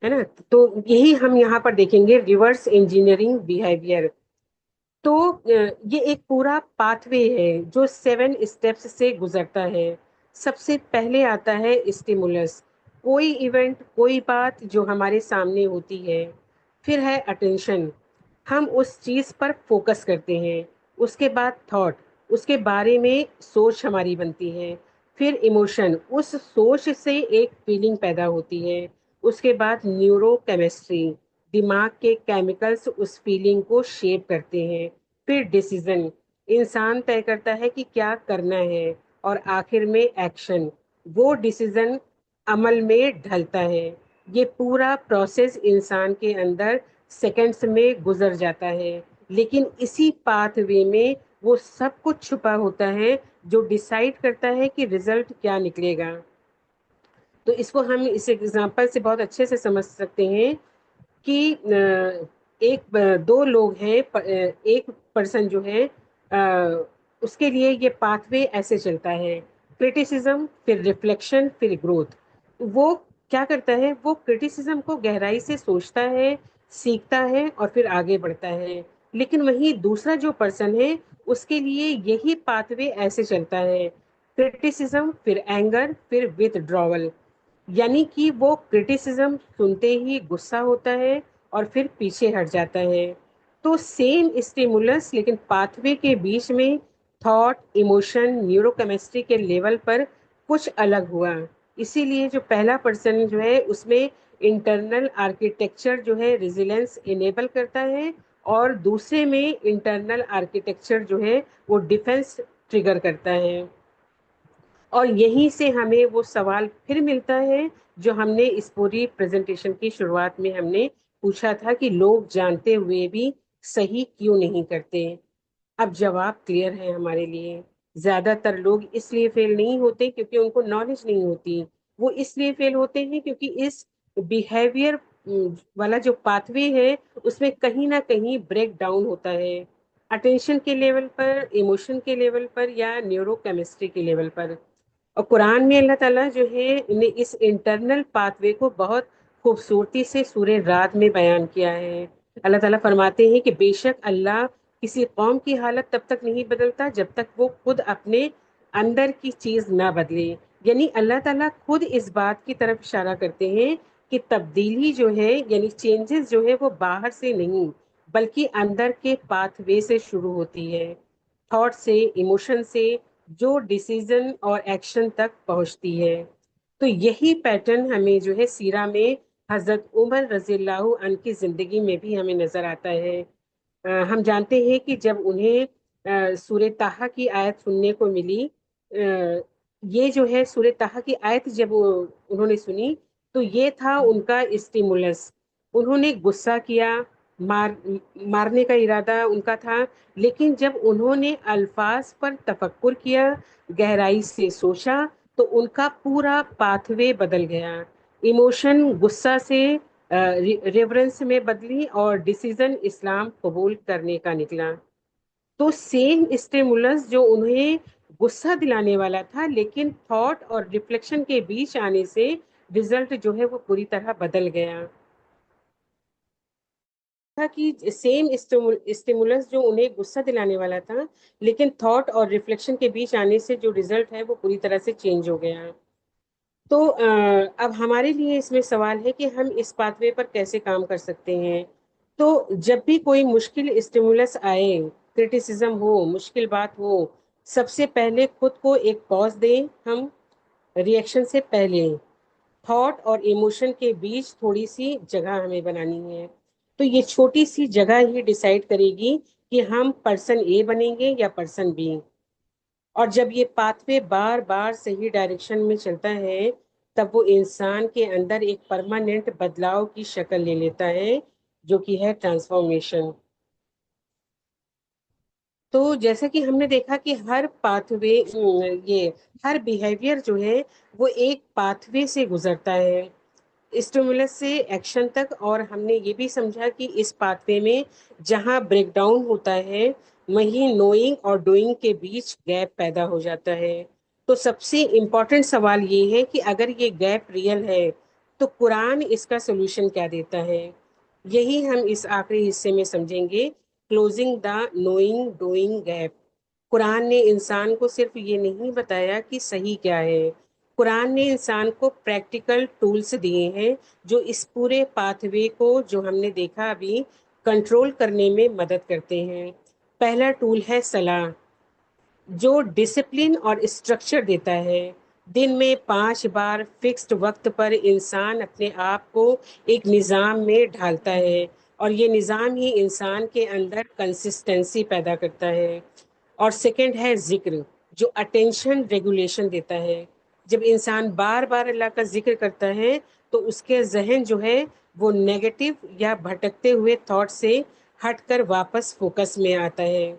نا. تو یہی ہم یہاں پر دیکھیں گے، ریورس انجینئرنگ بیہیویئر. تو یہ ایک پورا پاتھ وے ہے جو 7 اسٹیپس سے گزرتا ہے. سب سے پہلے آتا ہے اسٹیمولس، کوئی ایونٹ، کوئی بات جو ہمارے سامنے ہوتی ہے. پھر ہے اٹینشن، ہم اس چیز پر فوکس کرتے ہیں. اس کے بعد تھاٹ، اس کے بارے میں سوچ ہماری بنتی ہے. پھر ایموشن، اس سوچ سے ایک فیلنگ پیدا ہوتی ہے. اس کے بعد نیورو کیمسٹری، دماغ کے کیمیکلز اس فیلنگ کو شیپ کرتے ہیں. پھر ڈیسیزن، انسان طے کرتا ہے کہ کیا کرنا ہے. اور آخر میں ایکشن، وہ ڈیسیزن عمل میں ڈھلتا ہے. یہ پورا پروسیس انسان کے اندر سیکنڈز میں گزر جاتا ہے، لیکن اسی پاتھ وے میں وہ سب کچھ چھپا ہوتا ہے جو ڈیسائیڈ کرتا ہے کہ رزلٹ کیا نکلے گا. تو اس کو ہم اس ایگزامپل سے بہت اچھے سے سمجھ سکتے ہیں کہ ایک دو لوگ ہیں، ایک پرسن جو ہے اس کے لیے یہ پاتھ وے ایسے چلتا ہے: کرٹیسزم، پھر ریفلیکشن، پھر گروتھ. وہ کیا کرتا ہے، وہ کرٹیسزم کو گہرائی سے سوچتا ہے، سیکھتا ہے اور پھر آگے بڑھتا ہے. لیکن وہیں دوسرا جو پرسن ہے اس کے لیے یہی پاتھ وے ایسے چلتا ہے: کرٹیسزم، پھر اینگر، پھر وتھ ڈراول. یعنی کہ وہ کرٹیسزم سنتے ہی غصہ ہوتا ہے اور پھر پیچھے ہٹ جاتا ہے. تو سیم اسٹیمولس، لیکن پاتھ وے کے بیچ میں تھاٹ، ایموشن، نیورو کیمسٹری کے لیول پر کچھ الگ ہوا. اسی لیے جو پہلا پرسن جو ہے اس میں انٹرنل آرکیٹیکچر جو ہے ریزیلنس انیبل کرتا ہے، اور دوسرے میں انٹرنل آرکیٹیکچر جو ہے وہ ڈیفنس ٹریگر کرتا ہے. اور یہیں سے ہمیں وہ سوال پھر ملتا ہے جو ہم نے اس پوری پریزنٹیشن کی شروعات میں ہم نے پوچھا تھا کہ لوگ جانتے ہوئے بھی صحیح کیوں نہیں کرتے. اب جواب کلیئر ہے ہمارے لیے. زیادہ تر لوگ اس لیے فیل نہیں ہوتے کیونکہ ان کو نالج نہیں ہوتی. وہ اس لیے فیل ہوتے ہیں کیونکہ اس بیہیویئر والا جو پاتھ وے ہے اس میں کہیں نہ کہیں بریک ڈاؤن ہوتا ہے، اٹینشن کے لیول پر، ایموشن کے لیول پر، یا نیورو کیمسٹری کے لیول پر. اور قرآن میں اللہ تعالیٰ جو ہے نے اس انٹرنل پاتھ وے کو بہت خوبصورتی سے سورہ رات میں بیان کیا ہے. اللہ تعالیٰ فرماتے ہیں کہ بے شک اللہ کسی قوم کی حالت تب تک نہیں بدلتا جب تک وہ خود اپنے اندر کی چیز نہ بدلے. یعنی اللہ تعالیٰ خود اس بات کی طرف اشارہ کرتے ہیں کہ تبدیلی جو ہے یعنی چینجز جو ہے وہ باہر سے نہیں بلکہ اندر کے پاتھ وے سے شروع ہوتی ہے، تھاٹ سے، ایموشن سے، جو ڈیسیزن اور ایکشن تک پہنچتی ہے. تو یہی پیٹرن ہمیں جو ہے سیرہ میں حضرت عمر رضی اللہ عنہ کی زندگی میں بھی ہمیں نظر آتا ہے. ہم جانتے ہیں کہ جب انہیں سورہ طٰہٰ کی آیت سننے کو ملی، یہ جو ہے سورہ طٰہٰ کی آیت جب انہوں نے سنی تو یہ تھا ان کا اسٹیمولس. انہوں نے غصہ کیا، مار مارنے کا ارادہ ان کا تھا، لیکن جب انہوں نے الفاظ پر تفکر کیا، گہرائی سے سوچا، تو ان کا پورا پاتھ وے بدل گیا. ایموشن غصہ سے ریورنس میں بدلی اور ڈیسیزن اسلام قبول کرنے کا نکلا. تو سیم اسٹیمولس جو انہیں غصہ دلانے والا تھا لیکن تھاٹ اور ریفلیکشن کے بیچ آنے سے رزلٹ جو ہے وہ پوری طرح بدل گیا. تھا کہ سیم اسٹیمولس جو انہیں غصہ دلانے والا تھا لیکن تھاٹ اور ریفلیکشن کے بیچ آنے سے جو رزلٹ ہے وہ پوری طرح سے چینج ہو گیا. تو اب ہمارے لیے اس میں سوال ہے کہ ہم اس پاتھ وے پر کیسے کام کر سکتے ہیں. تو جب بھی کوئی مشکل اسٹیمولس آئے، کرٹیسزم ہو، مشکل بات ہو، سب سے پہلے خود کو ایک پاز دیں. ہم ریئیکشن سے پہلے تھاٹ اور ایموشن کے بیچ تھوڑی سی جگہ ہمیں بنانی ہے. تو یہ چھوٹی سی جگہ ہی ڈیسائیڈ کرے گی کہ ہم پرسن اے بنیں گے یا پرسن بی. اور جب یہ پاتھ وے بار بار صحیح ڈائریکشن میں چلتا ہے تب وہ انسان کے اندر ایک پرماننٹ بدلاؤ کی شکل لے لیتا ہے جو کہ ہے ٹرانسفارمیشن. تو جیسا کہ ہم نے دیکھا کہ ہر پاتھ وے، یہ ہر بیہیویئر جو ہے وہ ایک پاتھ وے سے گزرتا ہے، اسٹیمولس سے ایکشن تک. اور ہم نے یہ بھی سمجھا کہ اس پاتھ وے میں جہاں بریک ڈاؤن ہوتا ہے وہیں نوئنگ اور ڈوئنگ کے بیچ گیپ پیدا ہو جاتا ہے. تو سب سے امپورٹنٹ سوال یہ ہے کہ اگر یہ گیپ ریئل ہے تو قرآن اس کا سولوشن کیا دیتا ہے. یہی ہم اس آخری حصے میں سمجھیں گے، closing the knowing doing gap. قرآن نے انسان کو صرف یہ نہیں بتایا کہ صحیح کیا ہے، قرآن نے انسان کو پریکٹیکل ٹولز دیے ہیں جو اس پورے پاتھ وے کو جو ہم نے دیکھا ابھی کنٹرول کرنے میں مدد کرتے ہیں. پہلا ٹول ہے صلاح، جو ڈسپلن اور اسٹرکچر دیتا ہے. دن میں 5 بار فکسڈ وقت پر انسان اپنے آپ کو ایک نظام میں ڈھالتا ہے اور یہ نظام ہی انسان کے اندر کنسسٹنسی پیدا کرتا ہے. اور سیکنڈ ہے ذکر، جو اٹینشن ریگولیشن دیتا ہے. جب انسان بار بار اللہ کا ذکر کرتا ہے تو اس کے ذہن جو ہے وہ نیگیٹو یا بھٹکتے ہوئے تھاٹ سے ہٹ کر واپس فوکس میں آتا ہے.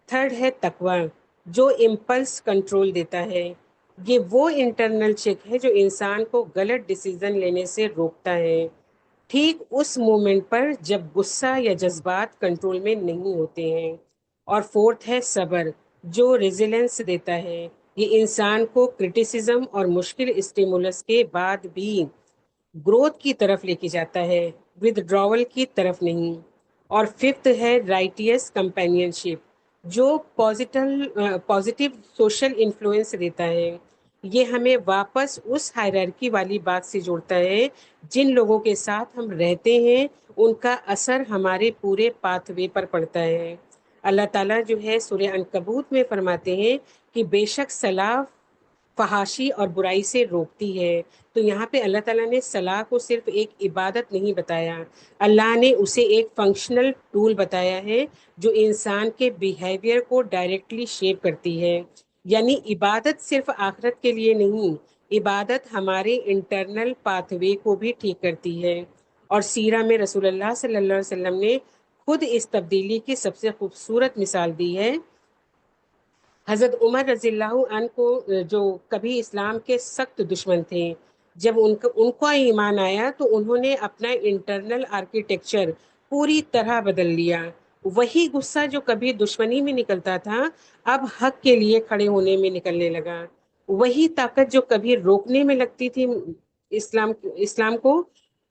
تھرڈ ہے تقوی، جو امپلس کنٹرول دیتا ہے. یہ وہ انٹرنل چیک ہے جو انسان کو غلط ڈیسیزن لینے سے روکتا ہے ٹھیک اس مومنٹ پر جب غصہ یا جذبات کنٹرول میں نہیں ہوتے ہیں. اور فورتھ ہے صبر، جو ریزیلنس دیتا ہے. یہ انسان کو کرٹیسزم اور مشکل اسٹیمولس کے بعد بھی گروتھ کی طرف لے کے جاتا ہے، ود ڈراول کی طرف نہیں. اور ففتھ ہے رائٹیس کمپینین شپ، جو پازیٹیو سوشل انفلوئنس دیتا ہے. یہ ہمیں واپس اس ہائرارکی والی بات سے جوڑتا ہے، جن لوگوں کے ساتھ ہم رہتے ہیں ان کا اثر ہمارے پورے پاتھ وے پر پڑتا ہے. اللہ تعالیٰ جو ہے سورہ عنکبوت میں فرماتے ہیں کہ بے شک صلاح فحاشی اور برائی سے روکتی ہے. تو یہاں پہ اللہ تعالیٰ نے صلاح کو صرف ایک عبادت نہیں بتایا، اللہ نے اسے ایک فنکشنل ٹول بتایا ہے جو انسان کے بیہیویئر کو ڈائریکٹلی شیپ کرتی ہے. یعنی عبادت صرف آخرت کے لیے نہیں، عبادت ہمارے انٹرنل پاتھ وے کو بھی ٹھیک کرتی ہے، اور سیرہ میں رسول اللہ صلی اللہ علیہ وسلم نے خود اس تبدیلی کی سب سے خوبصورت مثال دی ہے۔ حضرت عمر رضی اللہ عنہ کو جو کبھی اسلام کے سخت دشمن تھے، جب ان کو ایمان آیا تو انہوں نے اپنا انٹرنل آرکیٹیکچر پوری طرح بدل لیا۔ وہی غصہ جو کبھی دشمنی میں نکلتا تھا، اب حق کے لیے کھڑے ہونے میں نکلنے لگا۔ وہی طاقت جو کبھی روکنے میں لگتی تھی اسلام کو،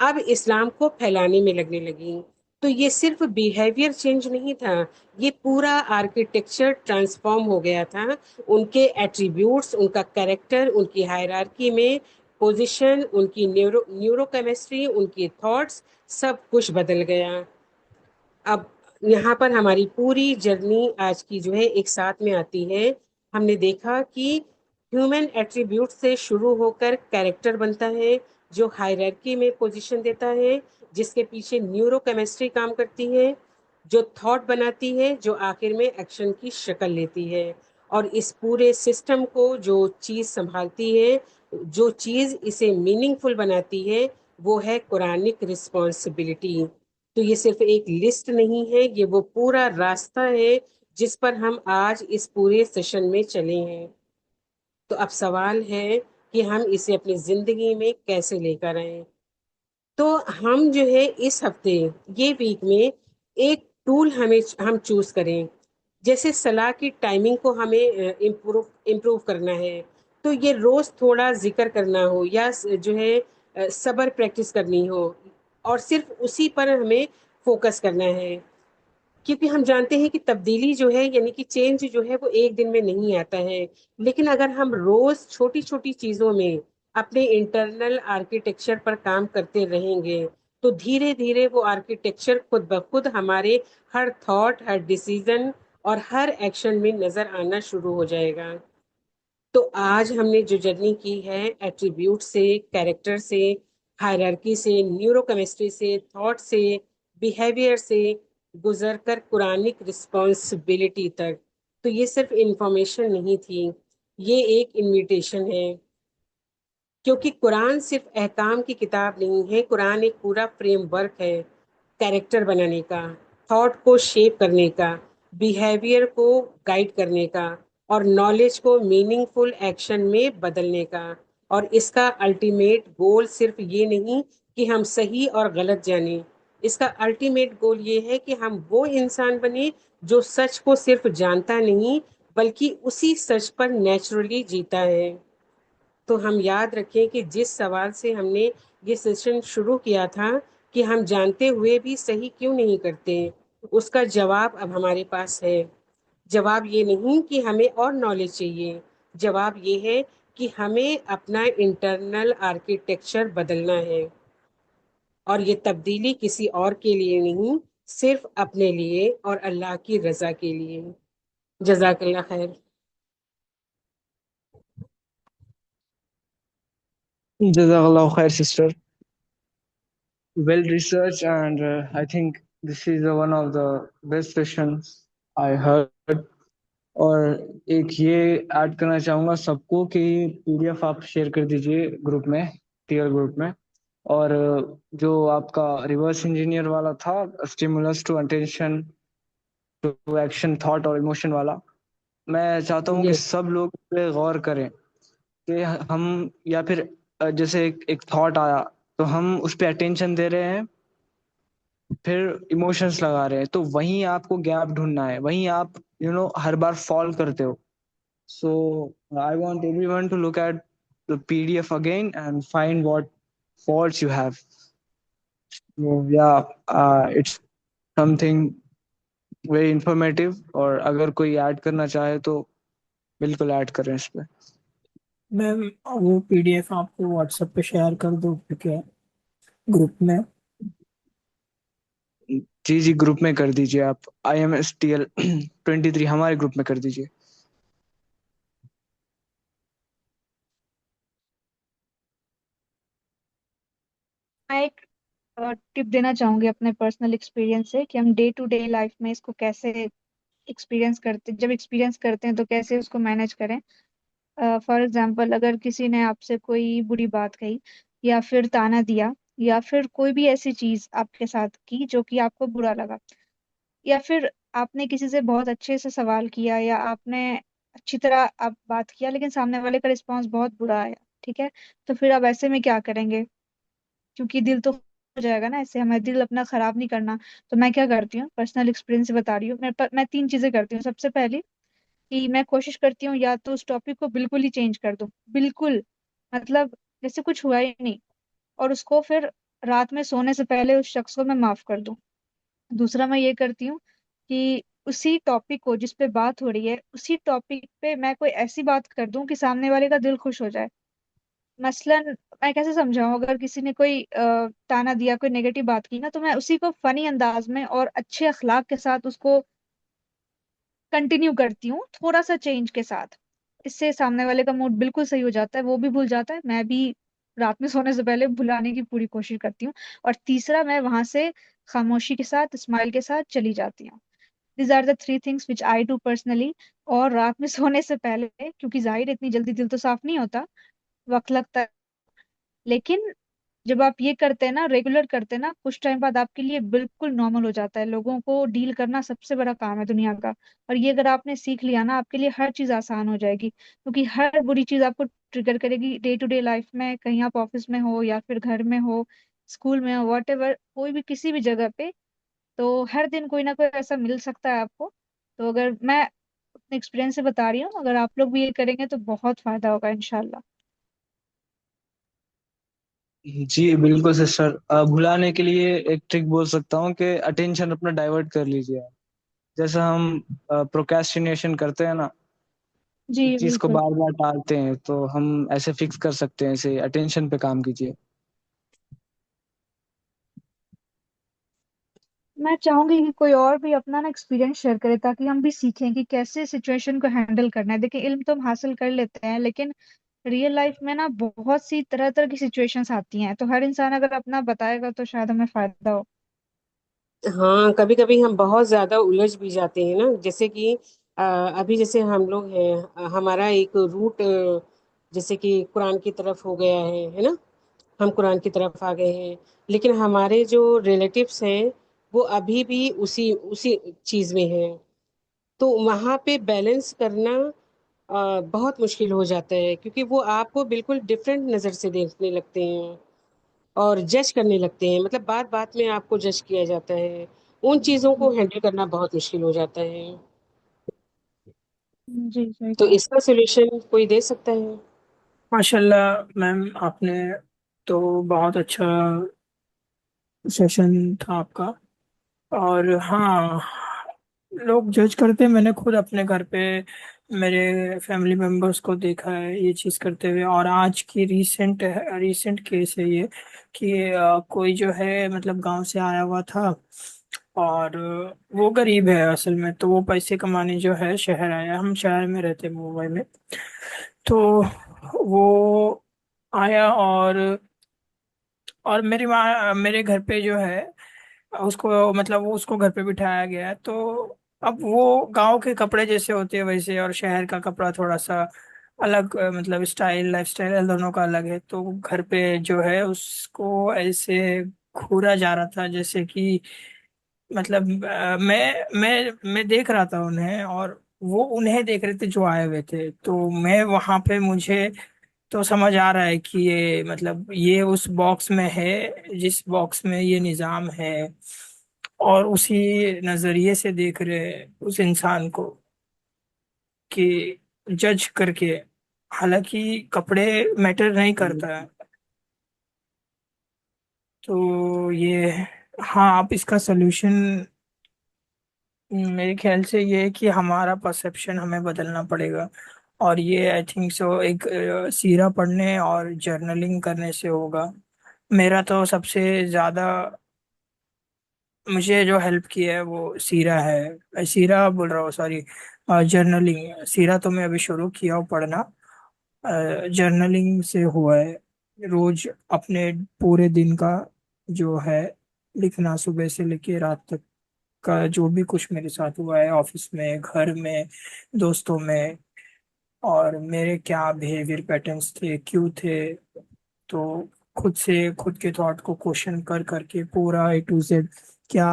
اب اسلام کو پھیلانے میں لگنے لگی۔ تو یہ صرف بیہیویئر چینج نہیں تھا، یہ پورا آرکیٹیکچر ٹرانسفارم ہو گیا تھا۔ ان کے ایٹریبیوٹس، ان کا کریکٹر، ان کی ہائرارکی میں پوزیشن، ان کی نیورو کیمسٹری، ان کی تھاٹس، سب کچھ بدل گیا۔ اب یہاں پر ہماری پوری جرنی آج کی جو ہے ایک ساتھ میں آتی ہے۔ ہم نے دیکھا کہ ہیومن ایٹریبیوٹ سے شروع ہو کر کیریکٹر بنتا ہے، جو ہائرارکی میں پوزیشن دیتا ہے، جس کے پیچھے نیورو کیمسٹری کام کرتی ہے، جو تھاٹ بناتی ہے، جو آخر میں ایکشن کی شکل لیتی ہے، اور اس پورے سسٹم کو جو چیز سنبھالتی ہے، جو چیز اسے میننگ فل بناتی ہے، وہ ہے قرآنک رسپانسبلٹی۔ تو یہ صرف ایک لسٹ نہیں ہے، یہ وہ پورا راستہ ہے جس پر ہم آج اس پورے سیشن میں چلے ہیں۔ تو اب سوال ہے کہ ہم اسے اپنی زندگی میں کیسے لے کر آئیں۔ تو ہم جو ہے اس ہفتے، یہ ویک میں ایک ٹول ہم چوز کریں۔ جیسے صلاح کی ٹائمنگ کو ہمیں امپروو کرنا ہے، تو یہ روز تھوڑا ذکر کرنا ہو، یا جو ہے صبر پریکٹس کرنی ہو، اور صرف اسی پر ہمیں فوکس کرنا ہے۔ کیونکہ ہم جانتے ہیں کہ تبدیلی جو ہے، یعنی کہ چینج جو ہے، وہ ایک دن میں نہیں آتا ہے، لیکن اگر ہم روز چھوٹی چھوٹی چیزوں میں اپنے انٹرنل آرکیٹیکچر پر کام کرتے رہیں گے، تو دھیرے دھیرے وہ آرکیٹیکچر خود بخود ہمارے ہر تھاٹ، ہر ڈیسیزن اور ہر ایکشن میں نظر آنا شروع ہو جائے گا۔ تو آج ہم نے جو جرنی کی ہے، ایٹریبیوٹ سے، کیریکٹر سے، ہائرارکی سے، نیورو کیمسٹری سے، تھاٹ سے، بیہیویئر سے گزر کر قرآنک رسپانسبلٹی تک، تو یہ صرف انفارمیشن نہیں تھی، یہ ایک انویٹیشن ہے۔ کیونکہ قرآن صرف احکام کی کتاب نہیں ہے، قرآن ایک پورا فریم ورک ہے، کیریکٹر بنانے کا، تھاٹ کو شیپ کرنے کا، بیہیویئر کو گائیڈ کرنے کا، اور نالج کو میننگ فل ایکشن میں بدلنے کا۔ اور اس کا الٹیمیٹ گول صرف یہ نہیں کہ ہم صحیح اور غلط جانیں، اس کا الٹیمیٹ گول یہ ہے کہ ہم وہ انسان بنیں جو سچ کو صرف جانتا نہیں، بلکہ اسی سچ پر نیچرلی جیتا ہے۔ تو ہم یاد رکھیں کہ جس سوال سے ہم نے یہ سیشن شروع کیا تھا، کہ ہم جانتے ہوئے بھی صحیح کیوں نہیں کرتے، اس کا جواب اب ہمارے پاس ہے۔ جواب یہ نہیں کہ ہمیں اور نالج چاہیے، جواب یہ ہے کہ ہمیں اپنا انٹرنل آرکیٹیکچر بدلنا ہے، اور یہ تبدیلی کسی اور کے لیے نہیں، صرف اپنے لیے اور اللہ کی رضا کے لیے۔ جزاک اللہ خیر۔ جزاک اللہ خیر sister. Well researched, and I think this is one of the best sessions I heard. اور ایک یہ ایڈ کرنا چاہوں گا سب کو کہ پی ڈی ایف آپ شیئر کر دیجئے گروپ میں، ٹیئر گروپ میں۔ اور جو آپ کا ریورس انجینئر والا تھا، stimulus to attention to action, thought اور ایموشن والا، میں چاہتا ہوں کہ یس، سب لوگ اس پہ غور کریں کہ ہم، یا پھر جیسے ایک تھاٹ آیا تو ہم اس پہ اٹینشن دے رہے ہیں، پھر ایموشنس لگا رہے ہیں، تو وہیں آپ کو گیپ ڈھونڈنا ہے، وہیں آپ ہر بار فال کرتے ہو۔ So I want every one to look at the P D F again and find what faults you have. Yeah it's something very informative, اور اگر کوئی ایڈ کرنا چاہے تو بالکل ایڈ کریں اس پہ. میم وہ پی ڈی ایف آپ کو واٹس ایپ پہ شیئر کر دو کیونکہ گروپ میں۔ جی جی، گروپ میں کر دیجیے آپ، IMSTL 23 ہمارے گروپ میں کر دیجیے. میں ایک ٹپ دینا چاہوں گی اپنے پرسنل ایکسپیرینس سے کہ ہم ڈے ٹو ڈے لائف میں اس کو کیسے جب ایکسپیرینس کرتے ہیں تو کیسے اس کو مینیج کریں. فار ایگزامپل اگر کسی نے آپ سے کوئی بری بات کہی یا پھر تانا دیا یا پھر کوئی بھی ایسی چیز آپ کے ساتھ کی جو کہ آپ کو برا لگا، یا پھر آپ نے کسی سے بہت اچھے سے سوال کیا یا آپ نے اچھی طرح آپ بات کیا لیکن سامنے والے کا رسپانس بہت برا آیا، ٹھیک ہے، تو پھر آپ ایسے میں کیا کریں گے؟ کیونکہ دل تو ہو جائے گا نا، ایسے ہمیں دل اپنا خراب نہیں کرنا. تو میں کیا کرتی ہوں، پرسنل ایکسپیرینس سے بتا رہی ہوں، میں 3 چیزیں کرتی ہوں. سب سے پہلی کہ میں کوشش کرتی ہوں یا تو اس ٹاپک کو بالکل ہی چینج کر دوں، بالکل، مطلب جیسے کچھ ہوا ہی نہیں، اور اس کو پھر رات میں سونے سے پہلے اس شخص کو میں معاف کر دوں. دوسرا میں یہ کرتی ہوں کہ اسی ٹاپک کو جس پہ بات ہو رہی ہے اسی ٹاپک پہ میں کوئی ایسی بات کر دوں کہ سامنے والے کا دل خوش ہو جائے. مثلاً میں کیسے سمجھاؤں، اگر کسی نے کوئی تانا دیا، کوئی نیگیٹو بات کی نا، تو میں اسی کو فنی انداز میں اور اچھے اخلاق کے ساتھ اس کو کنٹینیو کرتی ہوں، تھوڑا سا چینج کے ساتھ. اس سے سامنے والے کا موڈ بالکل صحیح ہو جاتا ہے، وہ بھی بھول جاتا ہے، میں بھی رات میں سونے سے پہلے بھلانے کی پوری کوشش کرتی ہوں. اور تیسرا، میں وہاں سے خاموشی کے ساتھ، اسمائل کے ساتھ چلی جاتی ہوں. These are the 3 things which I do personally. اور رات میں سونے سے پہلے، کیونکہ ظاہر اتنی جلدی دل تو صاف نہیں ہوتا، وقت لگتا ہے، لیکن جب آپ یہ کرتے ہیں نا، ریگولر کرتے ہیں نا، کچھ ٹائم بعد آپ کے لیے بالکل نارمل ہو جاتا ہے. لوگوں کو ڈیل کرنا سب سے بڑا کام ہے دنیا کا، اور یہ اگر آپ نے سیکھ لیا نا، آپ کے لیے ہر چیز آسان ہو جائے گی. کیونکہ ہر بری چیز آپ کو ٹریگر کرے گی ڈے ٹو ڈے لائف میں، کہیں آپ آفس میں ہو یا پھر گھر میں ہو، اسکول میں ہو، واٹ ایور، کوئی بھی کسی بھی جگہ پہ، تو ہر دن کوئی نہ کوئی ایسا مل سکتا ہے آپ کو. تو اگر میں اپنے ایکسپیرینس سے بتا رہی ہوں، اگر آپ لوگ بھی یہ کریں گے تو بہت فائدہ ہوگا انشاءاللہ. جی بالکل سسٹر. بھلانے کے لیے ایک ٹرک بول سکتا ہوں کہ اٹینشن اپنا ڈائیورٹ کر لیجیے. جیسا ہم پروکیسٹینیشن کرتے ہیں نا، جی ایک چیز کو بالکل. بار بار ٹالتے ہیں، تو ہم ایسے فکس کر سکتے ہیں، ایسے اٹینشن پہ کام کیجیے. میں چاہوں گی کہ کوئی اور بھی اپنا نا ایکسپیرینس شیئر کرے تاکہ ہم بھی سیکھیں کہ کیسے سچویشن کو ہینڈل کرنا ہے. دیکھیں، علم تو ہم حاصل کر لیتے ہیں لیکن ریئل لائف میں نا بہت سی طرح طرح کی سچویشنز آتی ہیں، تو ہر انسان اگر اپنا بتائے گا تو شاید ہمیں فائدہ ہو. ہاں، کبھی کبھی ہم بہت زیادہ الجھ بھی جاتے ہیں نا، جیسے کہ ابھی جیسے ہم لوگ ہیں، ہمارا ایک روٹ جیسے کہ قرآن کی طرف ہو گیا ہے نا، ہم قرآن کی طرف آ گئے ہیں، لیکن ہمارے جو ریلیٹیوس ہیں وہ ابھی بھی اسی چیز میں ہیں. تو وہاں پہ بیلنس کرنا بہت مشکل ہو جاتا ہے، کیونکہ وہ آپ کو بالکل ڈفرینٹ نظر سے دیکھنے لگتے ہیں اور جج کرنے لگتے ہیں. مطلب بات بات میں آپ کو جج کیا جاتا ہے. ان چیزوں کو ہینڈل کرنا بہت مشکل ہو جاتا ہے. جی صحیح تو کہا. اس کا سولوشن کوئی دے سکتا ہے؟ ماشاء اللہ میم، آپ نے تو بہت اچھا سیشن تھا آپ کا. اور ہاں، لوگ جج کرتے ہیں، میں نے خود اپنے گھر پہ میرے فیملی ممبرس کو دیکھا ہے یہ چیز کرتے ہوئے. اور آج کی ریسنٹ کیس ہے یہ کہ کوئی جو ہے مطلب گاؤں سے آیا ہوا تھا، اور وہ غریب ہے اصل میں، تو وہ پیسے کمانے جو ہے شہر آیا. ہم شہر میں رہتے ہیں، ممبئی میں. تو وہ آیا، اور میرے گھر پہ جو ہے اس کو مطلب وہ اس کو گھر پہ بٹھایا گیا ہے. تو اب وہ گاؤں کے کپڑے جیسے ہوتے ہیں ویسے، اور شہر کا کپڑا تھوڑا سا الگ، مطلب لائف اسٹائل دونوں کا الگ ہے. تو گھر پہ جو ہے اس کو ایسے گھورا جا رہا تھا جیسے کہ مطلب میں دیکھ رہا تھا انہیں، اور وہ انہیں دیکھ رہے تھے جو آئے ہوئے تھے. تو میں وہاں پہ، مجھے تو سمجھ آ رہا ہے کہ یہ مطلب یہ اس باکس میں ہے جس باکس میں یہ نظام ہے، اور اسی نظریے سے دیکھ رہے اس انسان کو کہ جج کر کے. حالانکہ کپڑے میٹر نہیں کرتا ہے. تو یہ، ہاں، آپ اس کا سلوشن میرے خیال سے یہ ہے کہ ہمارا پرسپشن ہمیں بدلنا پڑے گا. اور یہ آئی تھنک سو ایک سیرہ پڑھنے اور جرنلنگ کرنے سے ہوگا. میرا تو سب سے زیادہ مجھے جو ہیلپ کیا ہے وہ سیرہ ہے. سیرہ بول رہا ہوں، سوری، جرنلنگ. سیرہ تو میں ابھی شروع کیا ہوں پڑھنا، جرنلنگ سے ہوا ہے. روز اپنے پورے دن کا جو ہے لکھنا، صبح سے لے کے رات تک کا جو بھی کچھ میرے ساتھ ہوا ہے آفس میں، گھر میں، دوستوں میں، اور میرے کیا بیہیویئر پیٹرنس تھے، کیوں تھے. تو خود سے خود کے تھاٹ کو کوشچن کر کر کے پورا A to Z کیا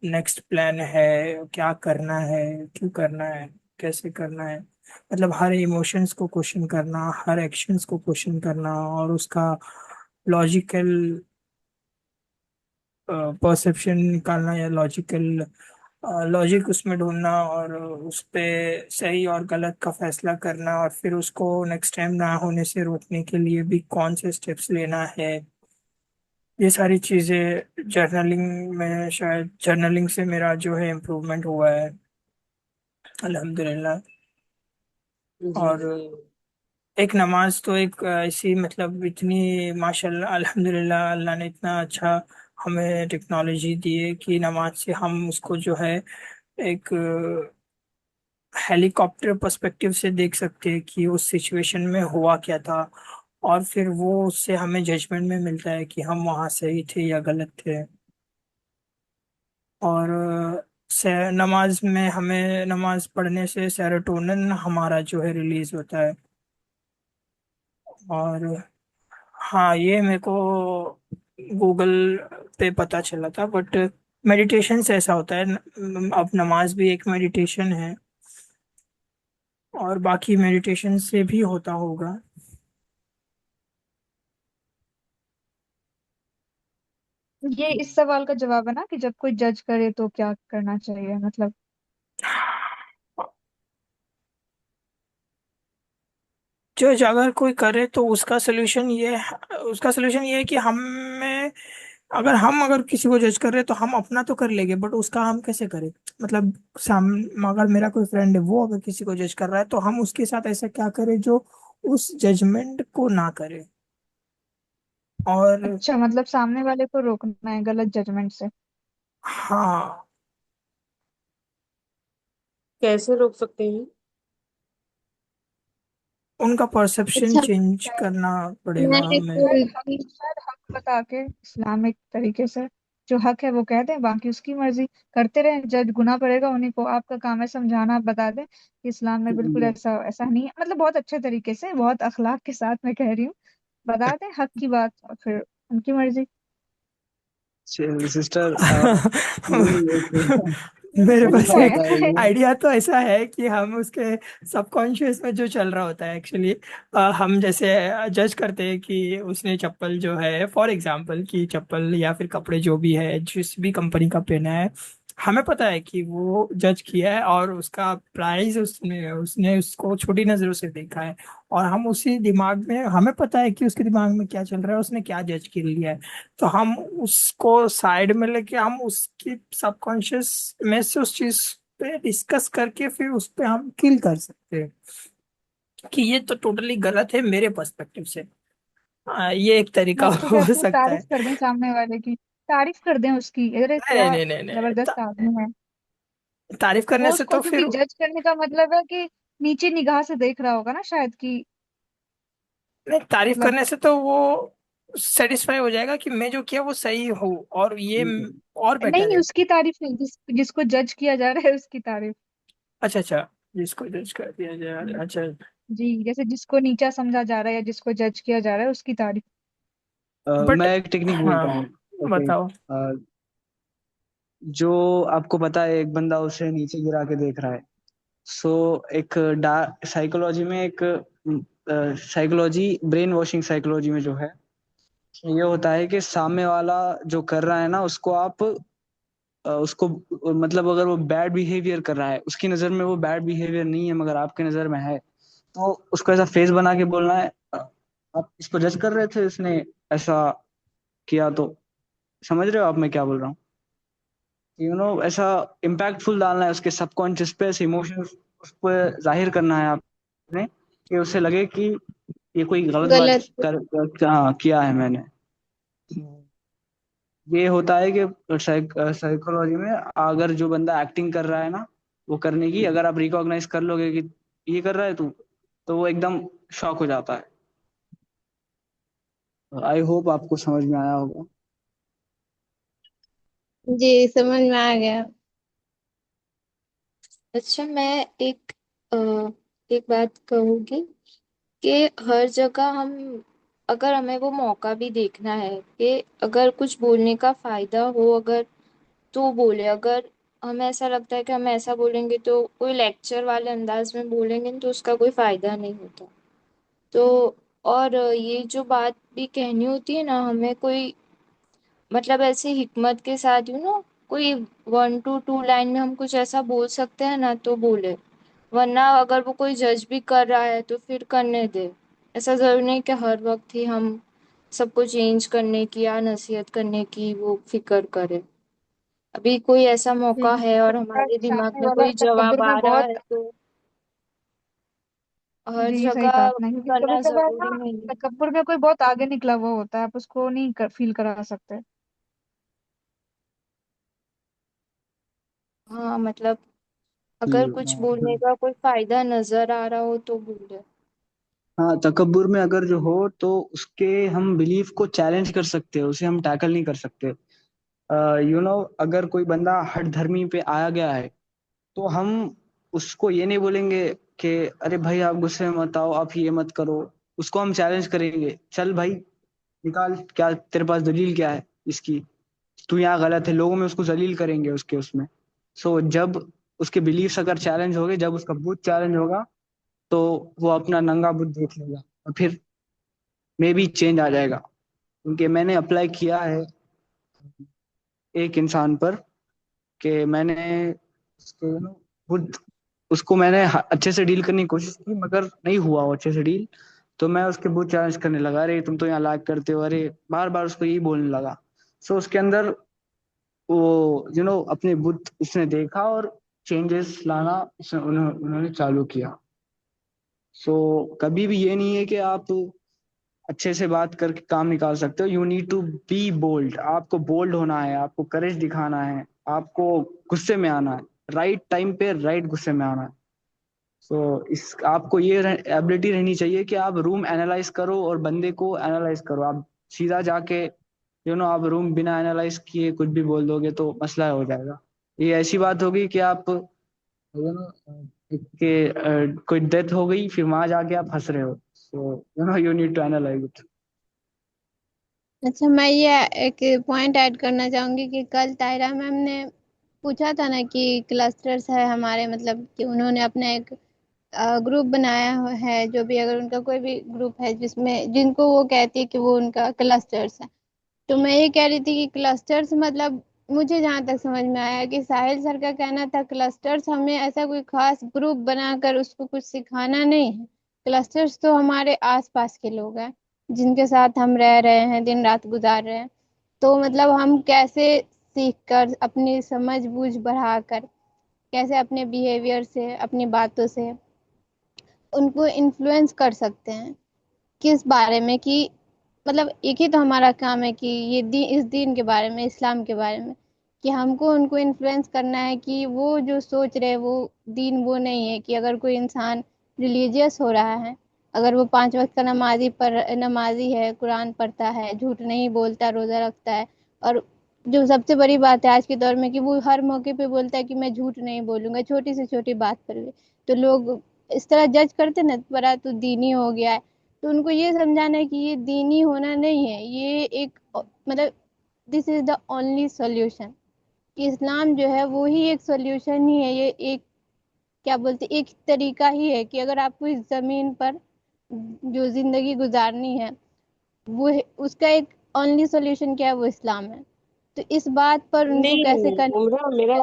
نیکسٹ پلان ہے، کیا کرنا ہے، کیوں کرنا ہے، کیسے کرنا ہے. مطلب ہر ایموشنس کو کوشچن کرنا، ہر ایکشنس کو کوشچن کرنا، اور اس کا لاجیکل پرسیپشن نکالنا، یا لاجک اس میں ڈھونڈنا، اور اس پہ صحیح اور غلط کا فیصلہ کرنا، اور پھر اس کو نیکسٹ ٹائم نہ ہونے سے روکنے کے لیے بھی کون سے اسٹیپس لینا ہے. یہ ساری چیزیں جرنلنگ میں، شاید جرنلنگ سے میرا جو ہے امپروومنٹ ہوا ہے الحمدللہ. جی اور جی. ایک نماز تو ایک ایسی، مطلب اتنی ماشاء اللہ الحمدللہ، اللہ نے اتنا اچھا ہمیں ٹیکنالوجی دی ہے کہ نماز سے ہم اس کو جو ہے ایک ہیلی کاپٹر پرسپیکٹیو سے دیکھ سکتے ہیں کہ اس سچویشن میں ہوا کیا تھا، اور پھر وہ اس سے ہمیں ججمنٹ میں ملتا ہے کہ ہم وہاں صحیح تھے یا غلط تھے. اور نماز میں ہمیں نماز پڑھنے سے سیروٹونن ہمارا جو ہے ریلیز ہوتا ہے. اور ہاں، یہ میرے کو گوگل پہ پتا چلا تھا، بٹ میڈیٹیشن سے ایسا ہوتا ہے. اب نماز بھی ایک میڈیٹیشن ہے، اور باقی میڈیٹیشن سے بھی ہوتا ہوگا. یہ اس سوال کا جواب ہے نا کہ جب کوئی جج کرے تو کیا کرنا چاہیے، مطلب جج اگر کوئی کرے تو اس کا سلوشن یہ ہے کہ ہمیں، اگر کسی کو جج کر رہے تو ہم اپنا تو کر لیں گے، بٹ اس کا ہم کیسے کریں. مطلب سام اگر میرا کوئی فرینڈ ہے، وہ اگر کسی کو جج کر رہا ہے تو ہم اس کے ساتھ ایسا کیا کریں جو اس ججمنٹ کو نہ کرے. اور اچھا، مطلب سامنے والے کو روکنا ہے غلط ججمنٹ سے. ہاں، کیسے روک سکتے ہیں؟ ان کا پرسپشن اچھا، چینج کرنا پڑے میں گا ایک ہمیں. شاید حق بتا کے اسلامک طریقے سے جو حق ہے وہ کہہ دیں، باقی اس کی مرضی کرتے رہیں. جج گناہ پڑے گا انہیں کو، آپ کا کام ہے سمجھانا. آپ بتا دیں کہ اسلام میں بالکل ایسا ایسا نہیں ہے، مطلب بہت اچھے طریقے سے، بہت اخلاق کے ساتھ میں کہہ رہی ہوں. بتا دیں حق کی بات، اور پھر ان کی مرضی. سسٹر میرے مجھے پاس کیا ایک ہوتا ہے یہ آئیڈیا تو ایسا ہے کہ ہم اس کے سب کانشیس میں جو چل رہا ہوتا ہے ایکچولی، ہم جیسے جج کرتے ہیں کہ اس نے چپل جو ہے، فار ایگزامپل، کی چپل یا پھر کپڑے جو بھی ہے جس بھی کمپنی کا پہنا ہے، ہمیں پتا ہے کہ وہ جج کیا ہے اور اس کا پرائز اس نے اس کو چھوٹی نظروں سے دیکھا ہے، اور ہم اسی دماغ میں، ہمیں پتا ہے کہ اس کے دماغ میں کیا چل رہا ہے، اس نے کیا جج کر لیا ہے. تو ہم اس کو سائڈ میں لے کے، ہم اس کی سب کانشیس میں سے اس چیز پہ ڈسکس کر کے پھر اس پہ ہم کل کر سکتے ہیں کہ یہ تو ٹوٹلی غلط ہے میرے پرسپیکٹیو سے. یہ ایک طریقہ ہاں، تو ہو جیسے سکتا ہے. تعریف کر دیں سامنے والے کی، تعریف کر دیں اس کی، ارے نہیں کیا نہیں نہیں نہیں نہیں، زبردست آدمی ہے. تعریف کرنے وہ سے اس کو تو پھر، کیونکہ جج کرنے کا مطلب ہے کہ نیچے نگاہ سے دیکھ رہا ہوگا نا شاید، کہ نہیں، تعریف مطلب کرنے سے تو وہ سیٹسفائی ہو جائے گا کہ میں جو کیا وہ صحیح ہوں، اور یہ اور بیٹر نہیں، ہے. اس کی تعریف نہیں، جس کو جج کیا جا رہا ہے اس کی تعریف. اچھا اچھا، جس کو جج کر دیا جائے، اچھا. جی، جیسے جس کو نیچا سمجھا جا رہا ہے یا جس کو جج کیا جا رہا ہے اس کی تعریف. بٹ میں ایک ٹیکنیک ہاں، بولتا ہوں. اوکے. بتاؤ. جو آپ کو پتا ہے ایک بندہ اسے نیچے گرا کے دیکھ رہا ہے، سو ایک سائیکولوجی میں، ایک سائیکولوجی، برین واشنگ سائیکولوجی میں جو ہے یہ ہوتا ہے کہ سامنے والا جو کر رہا ہے نا، اس کو آپ اس کو مطلب اگر وہ بیڈ بیہیویئر کر رہا ہے، اس کی نظر میں وہ بیڈ بیہیویئر نہیں ہے مگر آپ کی نظر میں ہے، تو اس کو ایسا فیس بنا کے بولنا ہے آپ اس کو جج کر رہے تھے، اس نے ایسا کیا. تو سمجھ رہے ہو آپ میں کیا بول رہا ہوں؟ ایسا امپیکٹ فل ڈالنا ہے اس کے سب کانشیس پہ، ایموشنز اس پہ ظاہر کرنا ہے آپ نے، کہ اسے لگے کہ یہ کوئی غلط بات غلط. کیا ہے میں نے. یہ ہوتا ہے کہ سائیکولوجی میں اگر جو بندہ ایکٹنگ کر رہا ہے نا، وہ کرنے کی اگر آپ ریکوگنائز کر لو گے کہ یہ کر رہا ہے تو وہ ایک دم شاک ہو جاتا ہے. آئی ہوپ آپ کو سمجھ میں آیا ہوگا. جی، سمجھ میں آ گیا. اچھا میں ایک بات کہوں گی کہ ہر جگہ اگر ہمیں وہ موقع بھی دیکھنا ہے کہ اگر کچھ بولنے کا فائدہ ہو اگر تو بولے، اگر ہمیں ایسا لگتا ہے کہ ہم ایسا بولیں گے تو کوئی لیکچر والے انداز میں بولیں گے تو اس کا کوئی فائدہ نہیں ہوتا. تو اور یہ جو بات بھی کہنی ہوتی ہے نا ہمیں، کوئی مطلب ایسے حکمت کے ساتھ کوئی 1 to 2 لائن میں ہم کچھ ایسا بول سکتے ہیں نا تو بولے، ورنہ اگر وہ کوئی جج بھی کر رہا ہے تو پھر کرنے دے. ایسا ضروری نہیں کہ ہر وقت ہی ہم سب کو چینج کرنے کی یا نصیحت کرنے کی وہ فکر کرے. ابھی کوئی ایسا جی موقع ہے اور اگر ہمارے دماغ سامنے میں والا کوئی تکبر جواب میں آ رہا ہے بہت، تو ہر جی صحیح جگہ کہا آپ نے، کیونکہ کبھی کرنا کبھار نا ضروری نہیں. تکبر میں کوئی بہت آگے نکلا ہوا ہوتا ہے، آپ اس کو نہیں فیل کرا سکتے. ہاں مطلب جی اگر کچھ بولنے کا کوئی فائدہ نظر آ رہا ہو تو بولے. ہاں، تکبر میں اگر جو ہو تو اس کے ہم بلیف کو چیلنج کر سکتے ہیں، اسے ہم ٹیکل نہیں کر سکتے. اگر کوئی بندہ ہٹ دھرمی پہ آیا گیا ہے تو ہم اس کو یہ نہیں بولیں گے کہ ارے بھائی آپ غصے میں مت آؤ، آپ یہ مت کرو. اس کو ہم چیلنج کریں گے، چل بھائی نکال، کیا تیرے پاس دلیل کیا ہے اس کی، تو یہاں غلط ہے. لوگوں میں اس کو ذلیل کریں گے اس میں. جب اس کے بلیفس اگر چیلنج ہوگے، جب اس کا بت چیلنج ہوگا تو وہ اپنا ننگا بت دیکھ لے گا اور پھر میں بھی چینج آ جائے گا. کیونکہ میں نے اپلائی کیا ہے ایک انسان پر کہ میں نے اس کو خود اس کو میں نے اچھے سے ڈیل کرنے کی کوشش کی، مگر نہیں ہوا وہ اچھے سے ڈیل. تو میں اس کے بہت چیلنج کرنے لگا، ارے تم تو یہاں لائک کرتے ہو، ارے بار بار اس کو یہی بولنے لگا. اس کے اندر وہ اپنے بت اس نے دیکھا اور چینجز لانا انہوں نے چالو کیا. کبھی بھی یہ نہیں ہے کہ آپ اچھے سے بات کر کے کام نکال سکتے ہو. You need to be bold. آپ کو بولڈ ہونا ہے، آپ کو کریج دکھانا ہے، آپ کو غصے میں آنا ہے، رائٹ ٹائم پہ رائٹ غصے میں آنا ہے. آپ کو یہ ایبلٹی رہنی چاہیے کہ آپ روم اینالائز کرو اور بندے کو اینالائز کرو. آپ سیدھا جا کے آپ روم بنا اینالائز کیے کچھ بھی بول دو گے تو مسئلہ ہو جائے گا. یہ ایسی بات ہوگی کہ آپ کہ کوئی ڈیتھ ہو گئی پھر وہاں جا کے آپ ہنس رہے ہو. You need to analyse it. اچھا، میں یہ ایک پوائنٹ ایڈ کرنا چاہوں گی کہ کل طاہرہ میم نے پوچھا تھا نا کہ کلسٹرز ہے ہمارے، مطلب کہ انہوں نے اپنا ایک گروپ بنایا ہے، جو بھی اگر ان کا کوئی بھی گروپ ہے جن کو وہ کہتی ہے کہ وہ ان کا کلسٹرز ہے. تو میں یہ کہہ رہی تھی کہ کلسٹرز مطلب مجھے جہاں تک سمجھ میں آیا کہ ساحل سر کا کہنا تھا کلسٹرز ہمیں ایسا کوئی خاص گروپ بنا کر اس کو کچھ سکھانا نہیں ہے. کلسٹرز تو ہمارے آس پاس کے لوگ ہیں جن کے ساتھ ہم رہ رہے ہیں، دن رات گزار رہے ہیں. تو مطلب ہم کیسے سیکھ کر اپنی سمجھ بوجھ بڑھا کر کیسے اپنے بیہیویئر سے، اپنی باتوں سے ان کو انفلوئنس کر سکتے ہیں. کس بارے میں کہ مطلب ایک ہی تو ہمارا کام ہے کہ یہ اس دین کے بارے میں، اسلام کے بارے میں، کہ ہم کو ان کو انفلوئنس کرنا ہے کہ وہ جو سوچ رہے وہ دین وہ نہیں ہے. کہ اگر کوئی انسان ریلیجیس ہو رہا ہے، اگر وہ 5 وقت کا نمازی ہے، قرآن پڑھتا ہے، جھوٹ نہیں بولتا، روزہ رکھتا ہے، اور جو سب سے بڑی بات ہے آج کے دور میں کہ وہ ہر موقع پہ بولتا ہے کہ میں جھوٹ نہیں بولوں گا، چھوٹی سے چھوٹی بات پر بھی تو لوگ اس طرح جج کرتے نا، بڑا تو دینی ہو گیا ہے. تو ان کو یہ سمجھانا ہے کہ یہ دینی ہونا نہیں ہے، یہ ایک مطلب دس از دا اونلی سولوشن. کہ اسلام جو ہے وہی ایک سولوشن ہی ہے. یہ ایک کیا بولتے ایک طریقہ ہی ہے کہ اگر آپ کو اس زمین پر جو زندگی گزارنی ہے وہ اس کا ایک اونلی سولوشن کیا ہے، وہ اسلام ہے. تو اس بات پر ان کو کیسے نہیں کرنا عمرہ، میرا